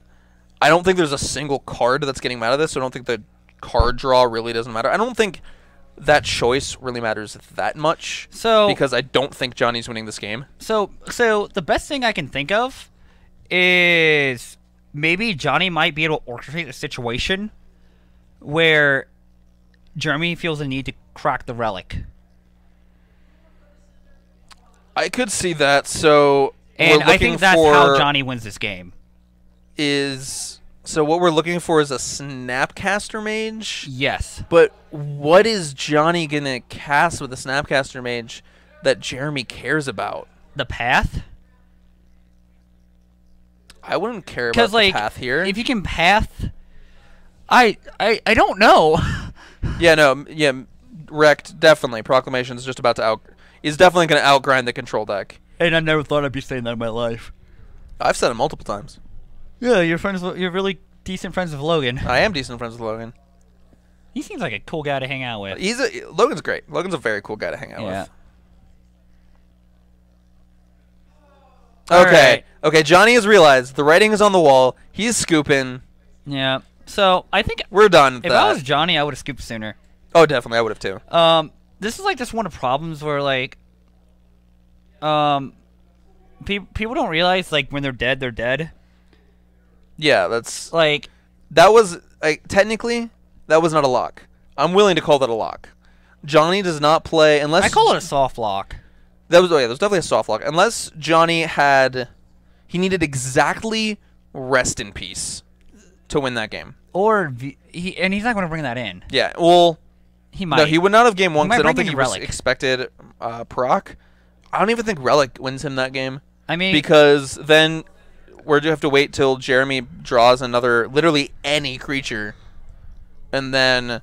I don't think there's a single card that's getting out of this, so I don't think the card draw really doesn't matter. I don't think that choice really matters that much. So because I don't think Johnny's winning this game. So the best thing I can think of is maybe Johnny might be able to orchestrate a situation where Jeremy feels the need to crack the relic. I could see that. So and I think that's how Johnny wins this game. So what we're looking for is a Snapcaster Mage? Yes. But what is Johnny going to cast with a Snapcaster Mage that Jeremy cares about? The path? I wouldn't care about the path here. If you can path... I don't know. Yeah, wrecked, definitely. Proclamation is just about to is definitely going to outgrind the control deck. And I never thought I'd be saying that in my life. I've said it multiple times. Yeah, you're really decent friends with Logan. I am decent friends with Logan. He seems like a cool guy to hang out with. Logan's great. Logan's a very cool guy to hang out with. Okay. Okay, Johnny has realized the writing is on the wall. He's scooping. Yeah. So I think We're done with if that. I was Johnny, I would have scooped sooner. Oh, definitely. I would have too. This is like just one of the problems where like, people don't realize like when they're dead, they're dead. Yeah, that's... Like... That was... Like, technically, that was not a lock. I'm willing to call that a lock. Johnny does not play unless... I call it a soft lock. That was... Oh, yeah, that was definitely a soft lock. Unless Johnny had... He needed exactly rest in peace to win that game. Or... and he's not going to bring that in. Yeah, well... He might. No, he would not have game one because I don't bring think in he was Relic. expected proc. I don't even think Relic wins him that game. I mean... Because then we're to have to wait till Jeremy draws another... Literally any creature. And then...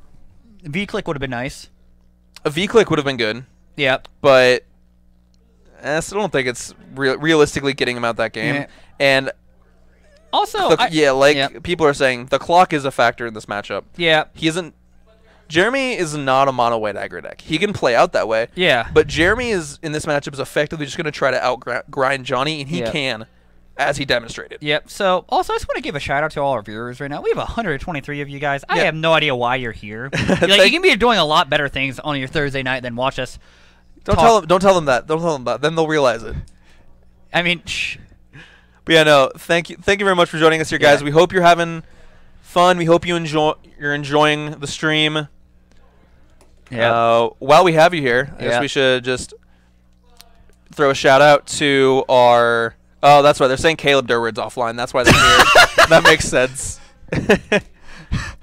V-Click would have been nice. A V-Click would have been good. Yep. But... I still don't think it's realistically getting him out that game. Yeah. And... Also... people are saying, the clock is a factor in this matchup. Yeah. He isn't... Jeremy is not a mono-white aggro deck. He can play out that way. Yeah. But Jeremy is, in this matchup, is effectively just going to try to out-grind Johnny, and he can, as he demonstrated. Yep. So, also, I just want to give a shout-out to all our viewers right now. We have 123 of you guys. I have no idea why you're here. You can be doing a lot better things on your Thursday night than watch us. Don't tell them that. Don't tell them that. Then they'll realize it. I mean, shh. But yeah, no. Thank you very much for joining us here, guys. We hope you're having fun. We hope you're enjoying the stream. Yeah. While we have you here, I guess we should just throw a shout out to our... Oh, that's why they're saying Caleb Durwood's offline. That's why they're here. That makes sense.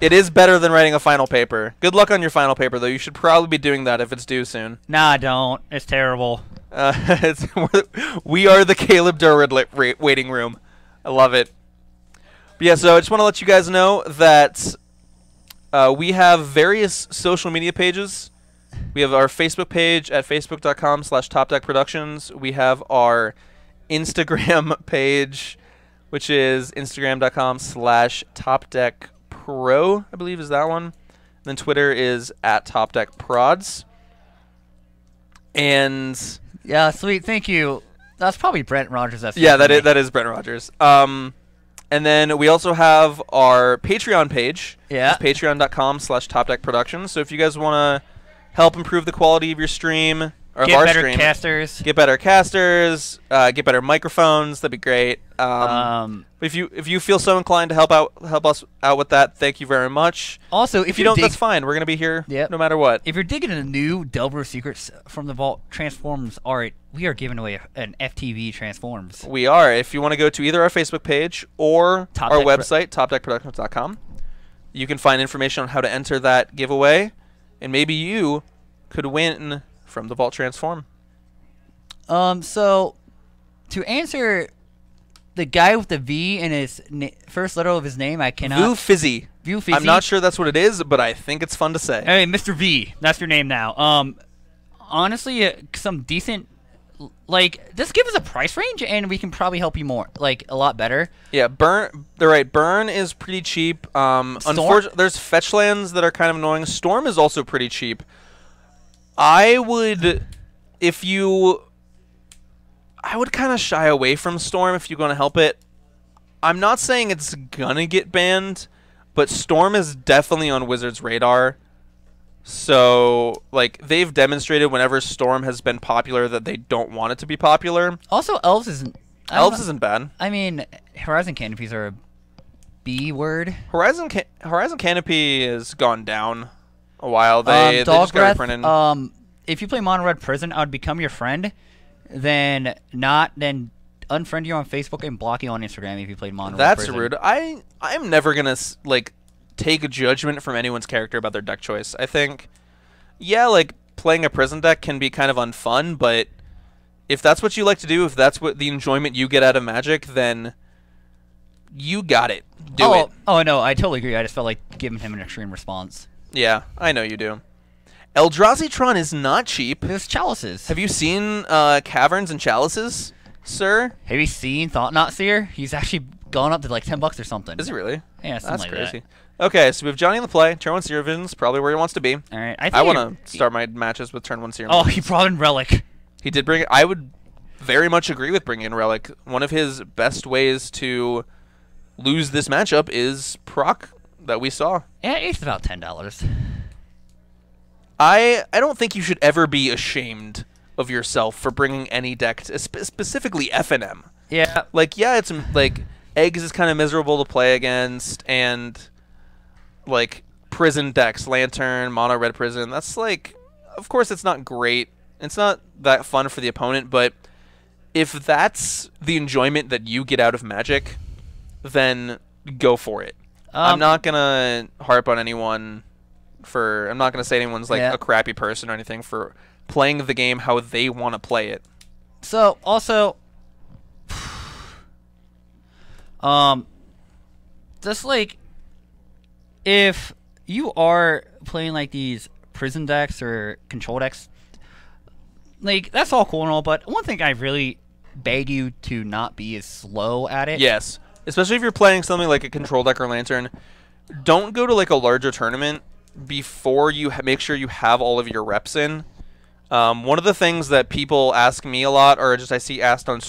It is better than writing a final paper. Good luck on your final paper, though. You should probably be doing that if it's due soon. Nah, don't. It's terrible. We are the Caleb Durwood waiting room. I love it. But yeah, so I just want to let you guys know that we have various social media pages. We have our Facebook page at facebook.com/TopDeckProductions. We have our Instagram page, which is instagram.com/TopDeckPro, I believe is that one. And then Twitter is at TopDeckProds. And yeah, sweet, thank you. That's probably Brent Rogers. Yeah, that is Brent Rogers. And then we also have our Patreon page. Yeah. It's patreon.com/TopDeckProductions. So if you guys want to help improve the quality of your stream, or get of our better stream, casters, get better casters, get better microphones, that'd be great. If you feel so inclined to help us out with that, thank you very much. Also, if you don't, that's fine. We're gonna be here no matter what. If you're digging a new Delver Secrets from the Vault Transforms art, we are giving away an FTV Transforms. We are. If you want to go to either our Facebook page or our website, topdeckproductions.com, you can find information on how to enter that giveaway, and maybe you could win from the Vault Transform. So to answer the guy with the V in his first letter of his name, I cannot. View Fizzy. View Fizzy. I'm not sure that's what it is, but I think it's fun to say. Hey, Mr. V, that's your name now. Honestly, some decent, like, just give us a price range, and we can probably help you more, like, a lot better. Yeah, Burn. They're right. Burn is pretty cheap. Unfortunately, there's fetch lands that are kind of annoying. Storm is also pretty cheap. I would kind of shy away from Storm if you're going to help it. I'm not saying it's going to get banned, but Storm is definitely on Wizards' radar. So, like, they've demonstrated whenever Storm has been popular that they don't want it to be popular. Also, Elves isn't bad. I mean, Horizon Canopies are a B word. Horizon Canopy has gone down a while. They just got reprinted. If you play Mono Red Prison, I would become your friend. Then unfriend you on Facebook and block you on Instagram if you played Mono Red Prison. That's rude. I'm never gonna take a judgment from anyone's character about their deck choice. I think, yeah, like playing a prison deck can be kind of unfun, but if that's what you like to do, if that's what the enjoyment you get out of Magic, then you got it. Do it. Oh no, I totally agree. I just felt like giving him an extreme response. Yeah, I know you do. Eldrazi is not cheap. There's chalices. Have you seen Caverns and Chalices, sir? Have you seen Thought Not Seer? He's actually gone up to like $10 or something. Is he really? Yeah, that's like crazy. That. Okay, so we have Johnny in the play. Turn 1 Seer Vision's probably where he wants to be. All right, I want to start my matches with Turn 1 Seer. Oh, he brought in Relic. He did bring it. I would very much agree with bringing in Relic. One of his best ways to lose this matchup is proc that we saw. Yeah, it's about $10. I don't think you should ever be ashamed of yourself for bringing any deck, specifically FNM. Yeah. Like, yeah, it's like Eggs is kind of miserable to play against, and like prison decks, Lantern, Mono Red Prison. That's like, of course, it's not great. It's not that fun for the opponent, but if that's the enjoyment that you get out of Magic, then go for it. I'm not gonna harp on anyone for. I'm not gonna say anyone's like a crappy person or anything for playing the game how they want to play it. So also, just like if you are playing like these prison decks or control decks, like that's all cool and all, but one thing I really beg you to not be as slow at it. Yes. Especially if you're playing something like a control deck or Lantern, don't go to like a larger tournament before you make sure you have all of your reps in. One of the things that people ask me a lot, or just I see asked on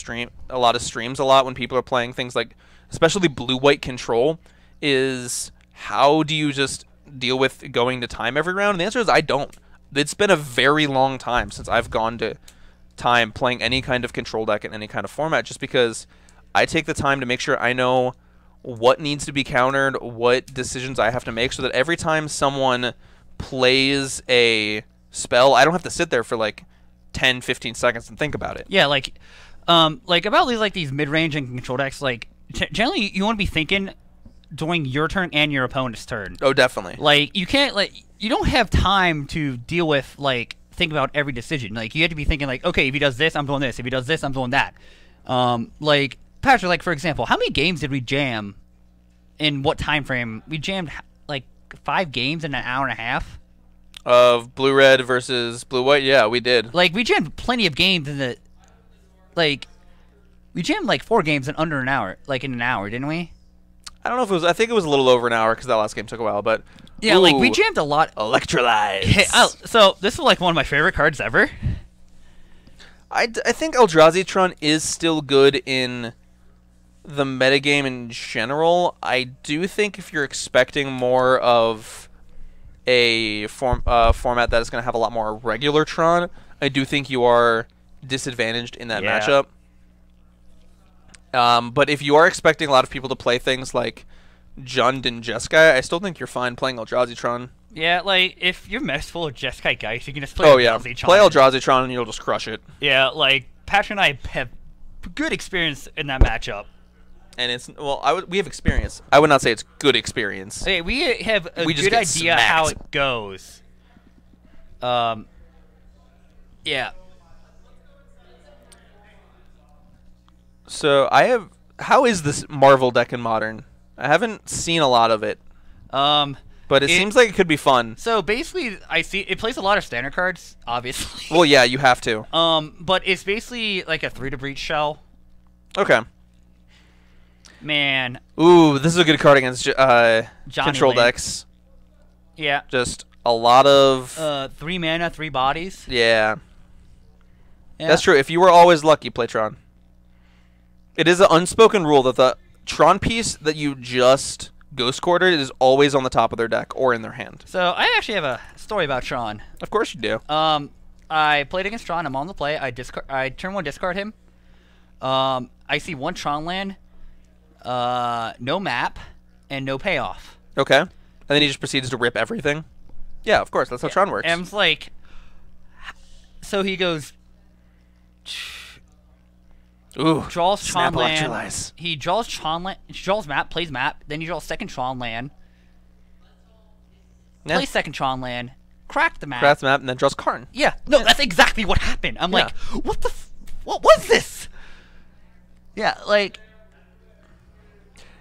a lot of streams a lot when people are playing things like, especially blue-white control, is how do you just deal with going to time every round? And the answer is I don't. It's been a very long time since I've gone to time playing any kind of control deck in any kind of format, just because I take the time to make sure I know what needs to be countered, what decisions I have to make, so that every time someone plays a spell, I don't have to sit there for like 10, 15 seconds and think about it. Yeah, like about these mid-range and control decks, like generally you want to be thinking during your turn and your opponent's turn. Oh, definitely. Like you can't you don't have time to deal with think about every decision. Like you have to be thinking like, okay, if he does this, I'm doing this. If he does this, I'm doing that. Like Patrick, like for example, how many games did we jam? In what time frame? We jammed like 5 games in an hour and a half. Of blue-red versus blue-white? Yeah, we did. Like, we jammed plenty of games in the... Like, we jammed like 4 games in under an hour. Like, in an hour, didn't we? I don't know if it was... I think it was a little over an hour because that last game took a while, but... Yeah, like, we jammed a lot... Electrolytes! So, this is like one of my favorite cards ever. I think Eldrazi is still good in the metagame in general. I do think if you're expecting more of a format that is going to have a lot more regular Tron, I do think you are disadvantaged in that matchup. But if you are expecting a lot of people to play things like Jund and Jeskai, I still think you're fine playing Eldrazi Tron. Yeah, like, if you're messed full of Jeskai Geist, you can just play Eldrazi Tron. Play Eldrazi Tron and you'll just crush it. Yeah, like, Patrick and I have good experience in that matchup. And it's, well, we have experience. I would not say it's good experience. Hey, we have a good idea how it goes. Yeah. So, how is this Marvel deck in Modern? I haven't seen a lot of it. But it seems like it could be fun. So basically, I see it plays a lot of standard cards, obviously. Well, yeah, you have to. But it's basically like a 3-to-breach shell. Okay. Man. Ooh, this is a good card against control decks. Yeah. Just a lot of 3 mana, 3 bodies. Yeah. That's true. If you were always lucky, play Tron. It is an unspoken rule that the Tron piece that you just Ghost Quartered is always on the top of their deck or in their hand. So I actually have a story about Tron. Of course you do. I played against Tron. I'm on the play. I turn 1 discard him. I see 1 Tron land, no map, and no payoff. Okay. And then he just proceeds to rip everything. Yeah, of course. That's how Tron works. And it's like, so he goes. Ooh, draws Tron land. Electrolyze. He draws Tron land. Draws map. Plays map. Then he draws second Tron land. Yeah. Plays second Tron land. Crack the map. Cracks the map and then draws Karn. Yeah. No, that's exactly what happened. I'm like, what the? What was this? Yeah, like.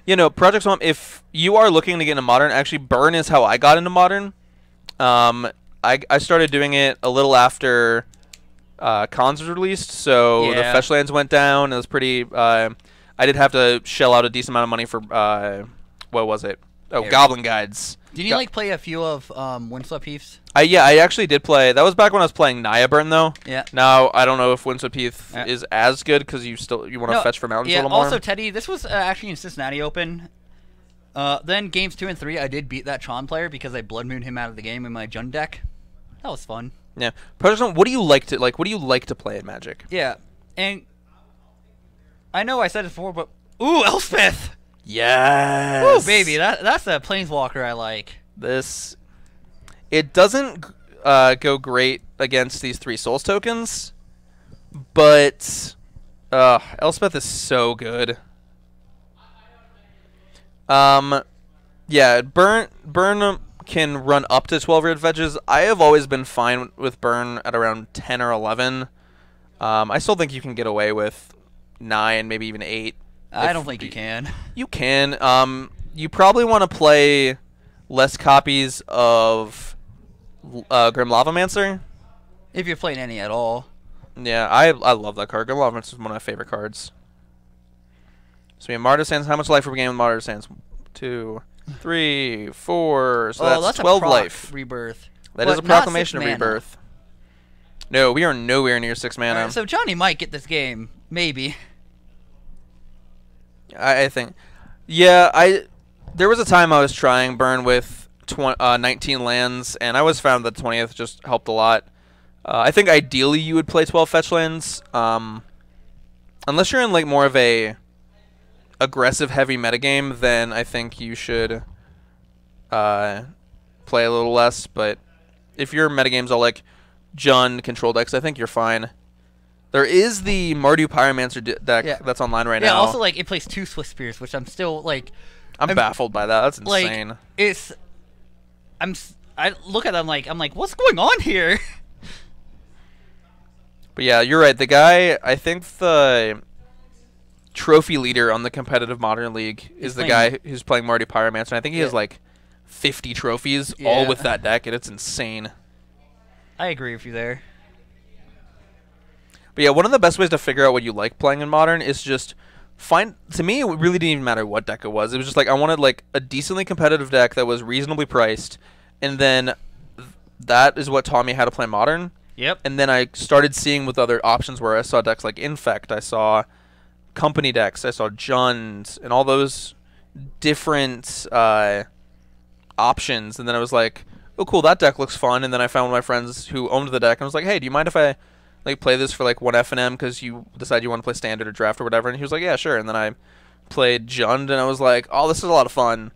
You know, Project Swamp. If you are looking to get into Modern, actually, Burn is how I got into Modern. I started doing it a little after Cons was released, so the fetch lands went down. It was pretty. I did have to shell out a decent amount of money for what was it? Oh, Goblin Guides. Did you like play a few of Windswept Heaths? Yeah, I actually did play. That was back when I was playing Burn though. Yeah. Now I don't know if Windswept Heath is as good because you want to fetch for mountains a little more. Also, Teddy, this was actually in Cincinnati Open. Then games 2 and 3, I did beat that Tron player because I blood mooned him out of the game in my Jund deck. That was fun. Yeah. What do you like to What do you like to play in Magic? Yeah, and I know I said it before, but ooh, Elspeth. Yes. Ooh, baby, that's a planeswalker I like. It doesn't go great against these 3 Souls tokens, but Elspeth is so good. Yeah, Burn can run up to 12 red fetches. I have always been fine with Burn at around 10 or 11. I still think you can get away with 9, maybe even 8. I don't think you can. You can. You probably want to play less copies of Grim Lavamancer. If you're playing any at all. Yeah, I love that card. Grim Lavamancer is one of my favorite cards. So we have Martyr Sands. How much life are we getting with Martyr Sands? 2, 3, 4. So that's 12 life. Rebirth. That is a proclamation of rebirth. No, we are nowhere near 6 mana. Right, so Johnny might get this game. Maybe. I think. Yeah, there was a time I was trying Burn with 19 lands, and I always found that 20th just helped a lot. I think ideally you would play 12 fetch lands. Unless you're in like more of a aggressive heavy metagame, then I think you should play a little less. But if your metagame's all like Jund control decks, I think you're fine. There is the Mardu Pyromancer deck that's online right now. Yeah, also like it plays 2 Swift Spears, which I'm still like I'm baffled by that. That's insane. Like, I look at them like I'm like, what's going on here? But yeah, you're right. The guy, I think the trophy leader on the competitive Modern League is the guy who's playing Mardu Pyromancer. And I think he has like 50 trophies all with that deck, and it's insane. I agree with you there. But yeah, one of the best ways to figure out what you like playing in Modern is just find. To me, it really didn't even matter what deck it was. It was just like I wanted like a decently competitive deck that was reasonably priced, and then that is what taught me how to play Modern. Yep. And then I started seeing with other options where I saw decks like Infect, I saw Company decks, I saw Jund, and all those different options. And then I was like, oh, cool, that deck looks fun. And then I found one of my friends who owned the deck, and I was like, hey, do you mind if I like play this for like 1 FNM because you decide you want to play Standard or Draft or whatever? And he was like, yeah, sure. And then I played Jund, and I was like, oh, this is a lot of fun.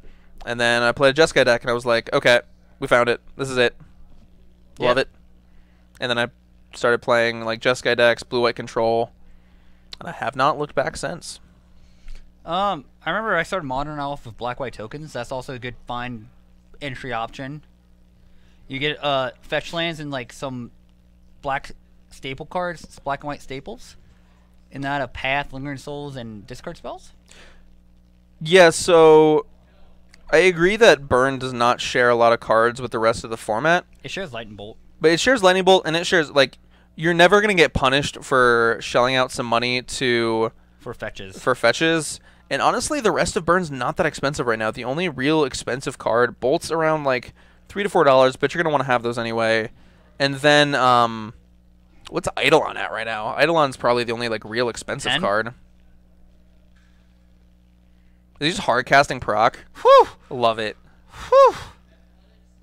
And then I played a Jeskai deck, and I was like, okay, we found it. This is it. Love it. And then I started playing like Jeskai decks, blue-white control, and I have not looked back since. I remember I started Modern off with black-white tokens. That's also a good fine entry option. You get fetch lands and like some black staple cards, black and white staples. And that a Path, Lingering Souls, and discard spells? Yeah, so I agree that Burn does not share a lot of cards with the rest of the format. It shares Lightning Bolt. But it shares Lightning Bolt, and it shares, like, you're never going to get punished for shelling out some money for fetches. And honestly, the rest of Burn's not that expensive right now. The only real expensive card, Bolt's around, like, $3 to $4, but you're going to want to have those anyway. And then, what's Eidolon at right now? Eidolon's probably the only, like, real expensive 10? card. Is he just hard casting proc? Whew! Love it. Whew!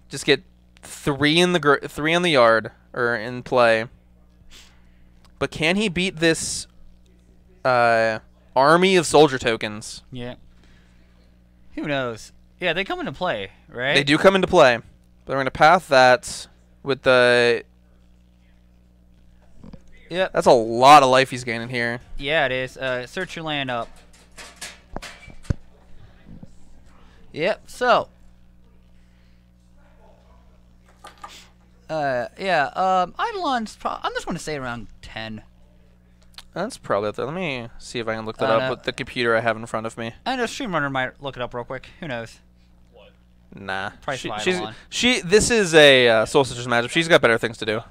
Just get 3 on the yard or in play. But can he beat this army of soldier tokens? Yeah. Who knows? Yeah, they come into play, right? They do come into play. But we're going to path that with the... Yep. That's a lot of life he's gaining here. Yeah, it is. Search your land up. Yep, so... Eidolon's I'm just going to say around 10. That's probably up there. Let me see if I can look that up with the computer I have in front of me. I know Streamrunner might look it up real quick. Who knows? What? Nah. This is a Soul Sisters matchup. She's got better things to do.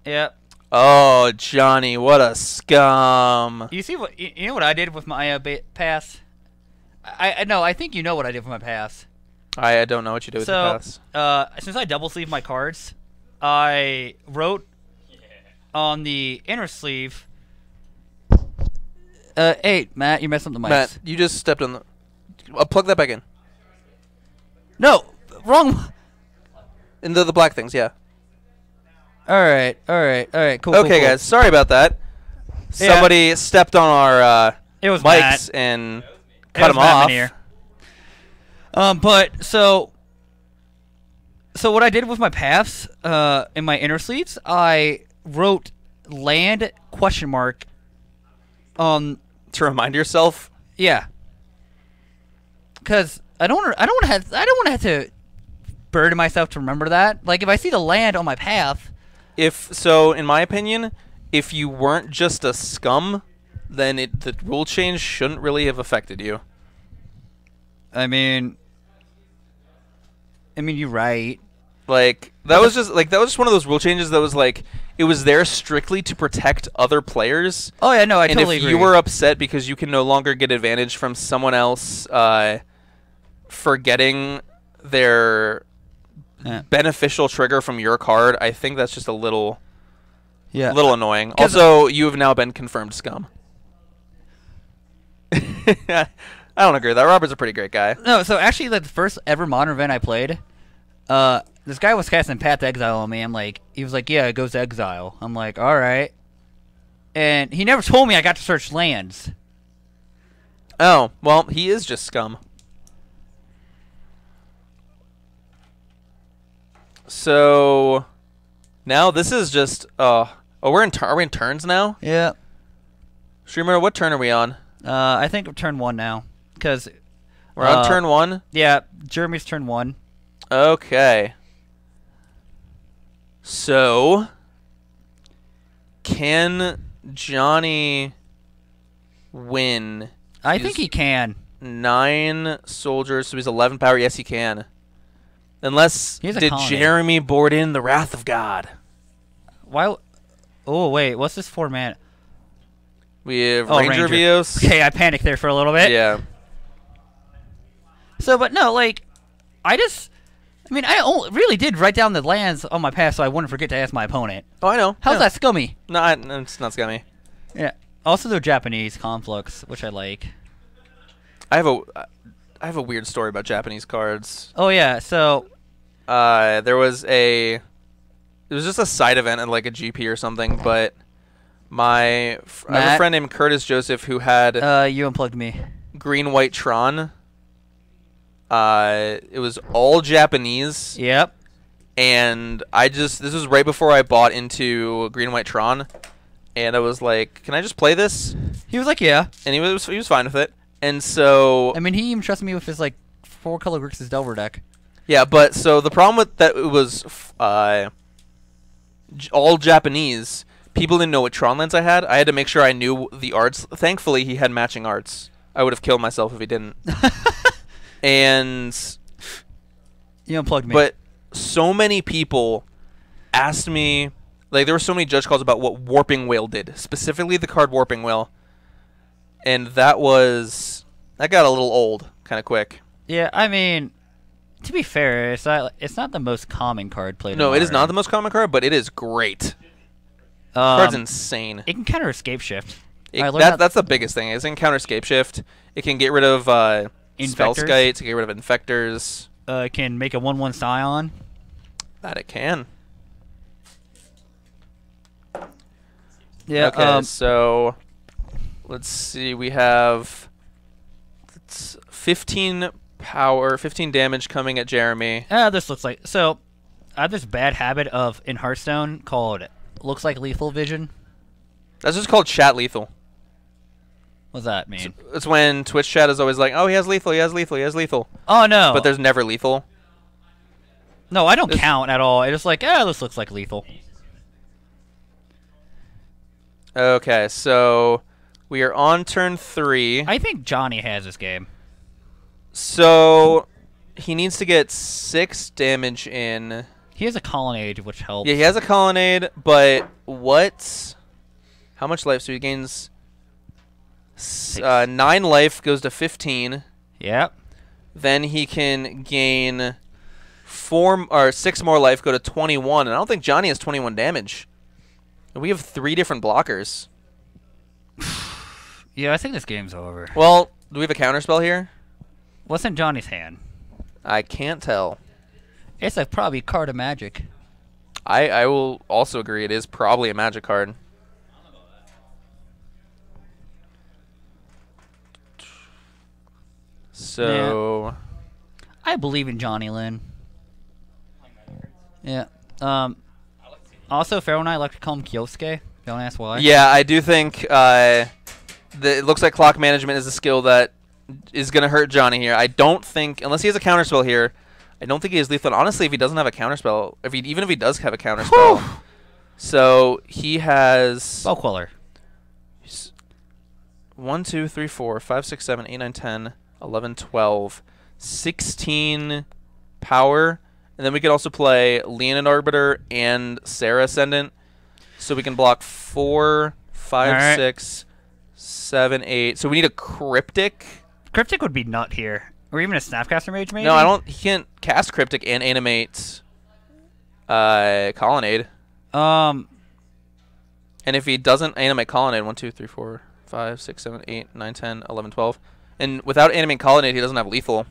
Yeah. Oh, Johnny, what a scum. You see what you know what I did with my pass? I know. I think you know what I did with my pass. I don't know what you did with the pass. Since I double sleeve my cards, I wrote on the inner sleeve. Hey, Matt, you messed up the mics. Matt, you just stepped on the. Plug that back in. No, wrong. In the black things, yeah. All right, cool. Okay, cool. guys, sorry about that. Yeah. Somebody stepped on our It was mics Matt. and It cut was them Matt off. Manier. But so what I did with my paths, in my inner sleeves, I wrote land ? To remind yourself. Yeah. Because I don't want to have to burden myself to remember that. Like if I see the land on my path. In my opinion, if you weren't just a scum, then the rule change shouldn't really have affected you. I mean, you're right. Like that was just one of those rule changes that was like it was there strictly to protect other players. Oh yeah, no, I and totally if agree. you were upset because you can no longer get advantage from someone else forgetting their beneficial trigger from your card, I think that's just a little annoying. Also, you have now been confirmed scum. I don't agree with that. Robert's a pretty great guy. No, so actually, like the first ever modern event I played, this guy was casting Path to Exile on me. He was like, yeah, it goes to Exile. I'm like, all right. And he never told me I got to search lands. Oh, well, he is just scum. So now this is just are we in turns now? Yeah. Streamer, what turn are we on? I think turn 1 now, because we're on turn 1. Yeah, Jeremy's turn 1. Okay. So can Johnny win? I think he can. 9 soldiers, so he's 11 power. Yes, he can. Unless did colony. Jeremy board in the Wrath of God? Why? Oh wait, what's this format? We have Ranger Vios. Okay, I panicked there for a little bit. Yeah. So, but no, like, I really did write down the lands on my path so I wouldn't forget to ask my opponent. Oh, I know. How's that scummy? No, it's not scummy. Yeah. Also, they're Japanese conflicts, which I like. I have a weird story about Japanese cards. Oh yeah, so there was it was just a side event at like a GP or something, but I have a friend named Curtis Joseph who had you unplugged me. Green White Tron. It was all Japanese. Yep. And this was right before I bought into Green White Tron, and I was like, "Can I just play this?" He was like, "Yeah," and he was fine with it. And so I mean, he even trusted me with his like 4-color Grixis Delver deck. Yeah, but so the problem with that, it was all Japanese. People didn't know what Tron lands I had. I had to make sure I knew the arts. Thankfully, he had matching arts. I would have killed myself if he didn't. And you unplugged me. But so many people asked me, like there were so many judge calls about what Warping Whale did, specifically the card Warping Whale, and that got a little old kind of quick. Yeah, I mean, to be fair, it's not the most common card played. No, it is not the most common card, but it is great. The card's insane. It can counter Escape Shift. That's the biggest thing. It can counter Escape Shift. It can get rid of Spellskite. It can get rid of Infectors. It can make a 1/1 Scion. That it can. Yeah. Okay, so let's see. We have 15 power, 15 damage coming at Jeremy. This looks like so. I have this bad habit of in Hearthstone called looks like lethal vision. That's just called chat lethal. What's that mean? It's when Twitch chat is always like, "Oh, he has lethal, he has lethal, he has lethal." Oh no! But there's never lethal. No, I don't count at all. It's just like, this looks like lethal. Okay, so we are on turn 3. I think Johnny has this game. So he needs to get 6 damage in. He has a colonnade, which helps. Yeah, he has a colonnade, but what? How much life? So he gains 9 life, goes to 15. Yep. Then he can gain 6 more life, go to 21. And I don't think Johnny has 21 damage. And we have 3 different blockers. Yeah, I think this game's over. Well, do we have a counterspell here? What's in Johnny's hand? I can't tell. It's like probably card of magic. I will also agree it is probably a magic card. So I believe in Johnny Lynn. Yeah. Also, Pharaoh and I like to call him Kyosuke. Don't ask why. yeah, I do think it looks like clock management is a skill that is going to hurt Johnny here. I don't think, unless he has a counterspell here, I don't think he is lethal. Honestly, if he doesn't have a counterspell, even if he does have a counterspell, so he has Spell Queller. 1, 2, 3, 4, 5, 6, 7, 8, 9, 10, 11, 12, 16 power, and then we could also play Leonid Arbiter and Sarah Ascendant, so we can block 4, 5, 6, 7, 8. So we need a Cryptic. Cryptic would be nut here. Or even a Snapcaster Mage, maybe? No, I don't. He can't cast Cryptic and animate Colonnade. And if he doesn't animate Colonnade, 1, 2, 3, 4, 5, 6, 7, 8, 9, 10, 11, 12. And without animating Colonnade, he doesn't have lethal.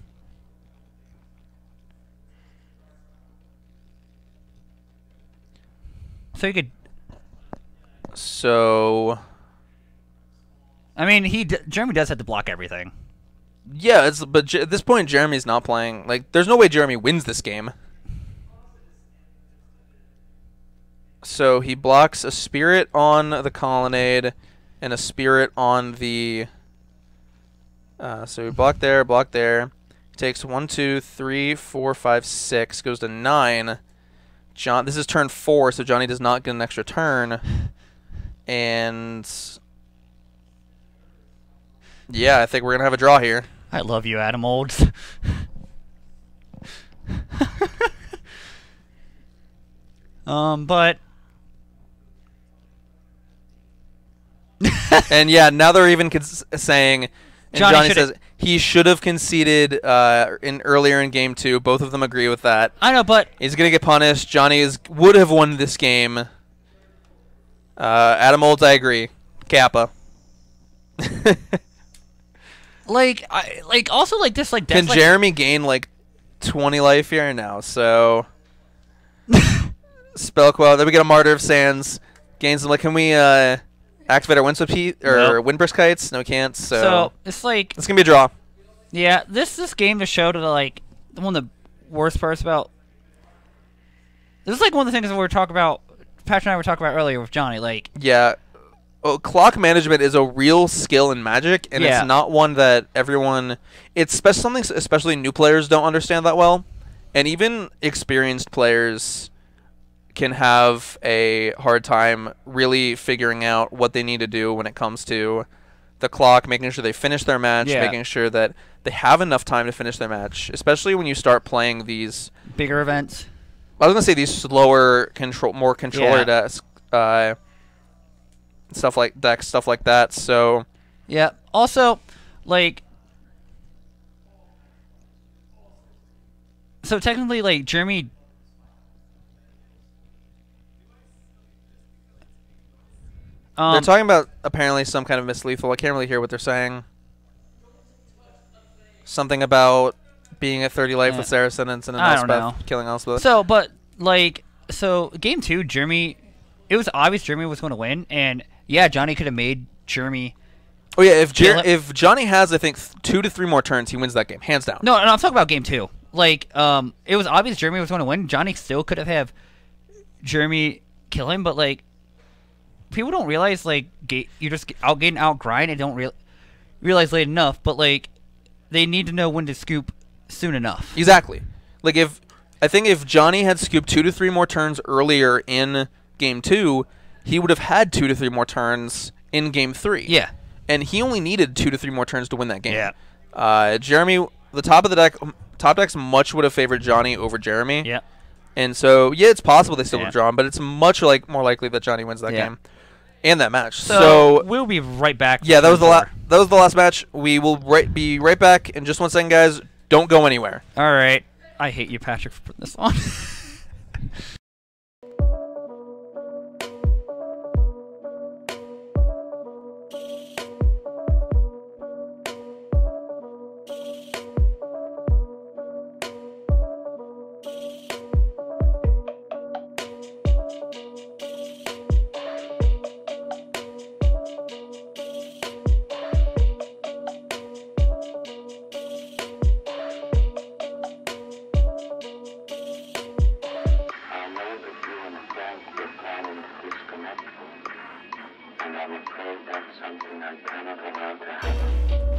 So you could... So... I mean, Jeremy does have to block everything. Yeah, but at this point, Jeremy's not playing. Like, there's no way Jeremy wins this game. So he blocks a Spirit on the Colonnade and a Spirit on the... so we block there, block there. Takes 1, 2, 3, 4, 5, 6, goes to 9. This is turn 4, so Johnny does not get an extra turn. And... yeah, I think we're going to have a draw here. I love you, Adam Olds. But... and yeah, now they're even saying... And Johnny says he should have conceded earlier in game 2. Both of them agree with that. I know, but... he's going to get punished. Johnny would have won this game. Adam Olds, I agree. Kappa. Also, this, Can Jeremy gain, 20 life here? No, so... Spell Quell. Then we get a Martyr of Sands. Gains them. Can we activate our Windswept Heat? Or Windburst Kites? No, we can't. So it's like... it's going to be a draw. Yeah, this game just showed one of the worst parts about... This is one of the things that we were talking about... Patrick and I were talking about earlier with Johnny. Yeah. Well, clock management is a real skill in Magic, and it's not one that everyone... It's something especially new players don't understand that well. And even experienced players can have a hard time really figuring out what they need to do when it comes to the clock, making sure they finish their match, making sure that they have enough time to finish their match, especially when you start playing these... bigger events. I was going to say these slower, more controller decks, stuff like that. So yeah. Also, so technically, Jeremy. They're talking about apparently some kind of mislethal. I can't really hear what they're saying. Something about being at 30 life with Sarah Ascendants and an Elspeth killing Elspeth. So, but game 2, Jeremy. It was obvious Jeremy was going to win, and yeah, Johnny could have made Jeremy. Oh yeah, if Johnny has, I think 2 to 3 more turns, he wins that game, hands down. No, I'm talking about game 2. It was obvious Jeremy was going to win. Johnny still could have Jeremy kill him, but people don't realize you're just getting out grind and don't realize late enough. But they need to know when to scoop soon enough. Exactly. I think if Johnny had scooped 2 to 3 more turns earlier in game 2, he would have had 2 to 3 more turns in game 3. Yeah. And he only needed 2 to 3 more turns to win that game. Yeah. Jeremy, the top of the deck, top decks much would have favored Johnny over Jeremy. Yeah. And so, yeah, it's possible they still would Yeah. have drawn, but it's much more likely that Johnny wins that Yeah. game and that match. So we'll be right back. Yeah, that was the that was the last match. We will be right back in just 1 second, guys. Don't go anywhere. All right. I hate you, Patrick, for putting this on. And I'm afraid that's something I cannot allow to happen.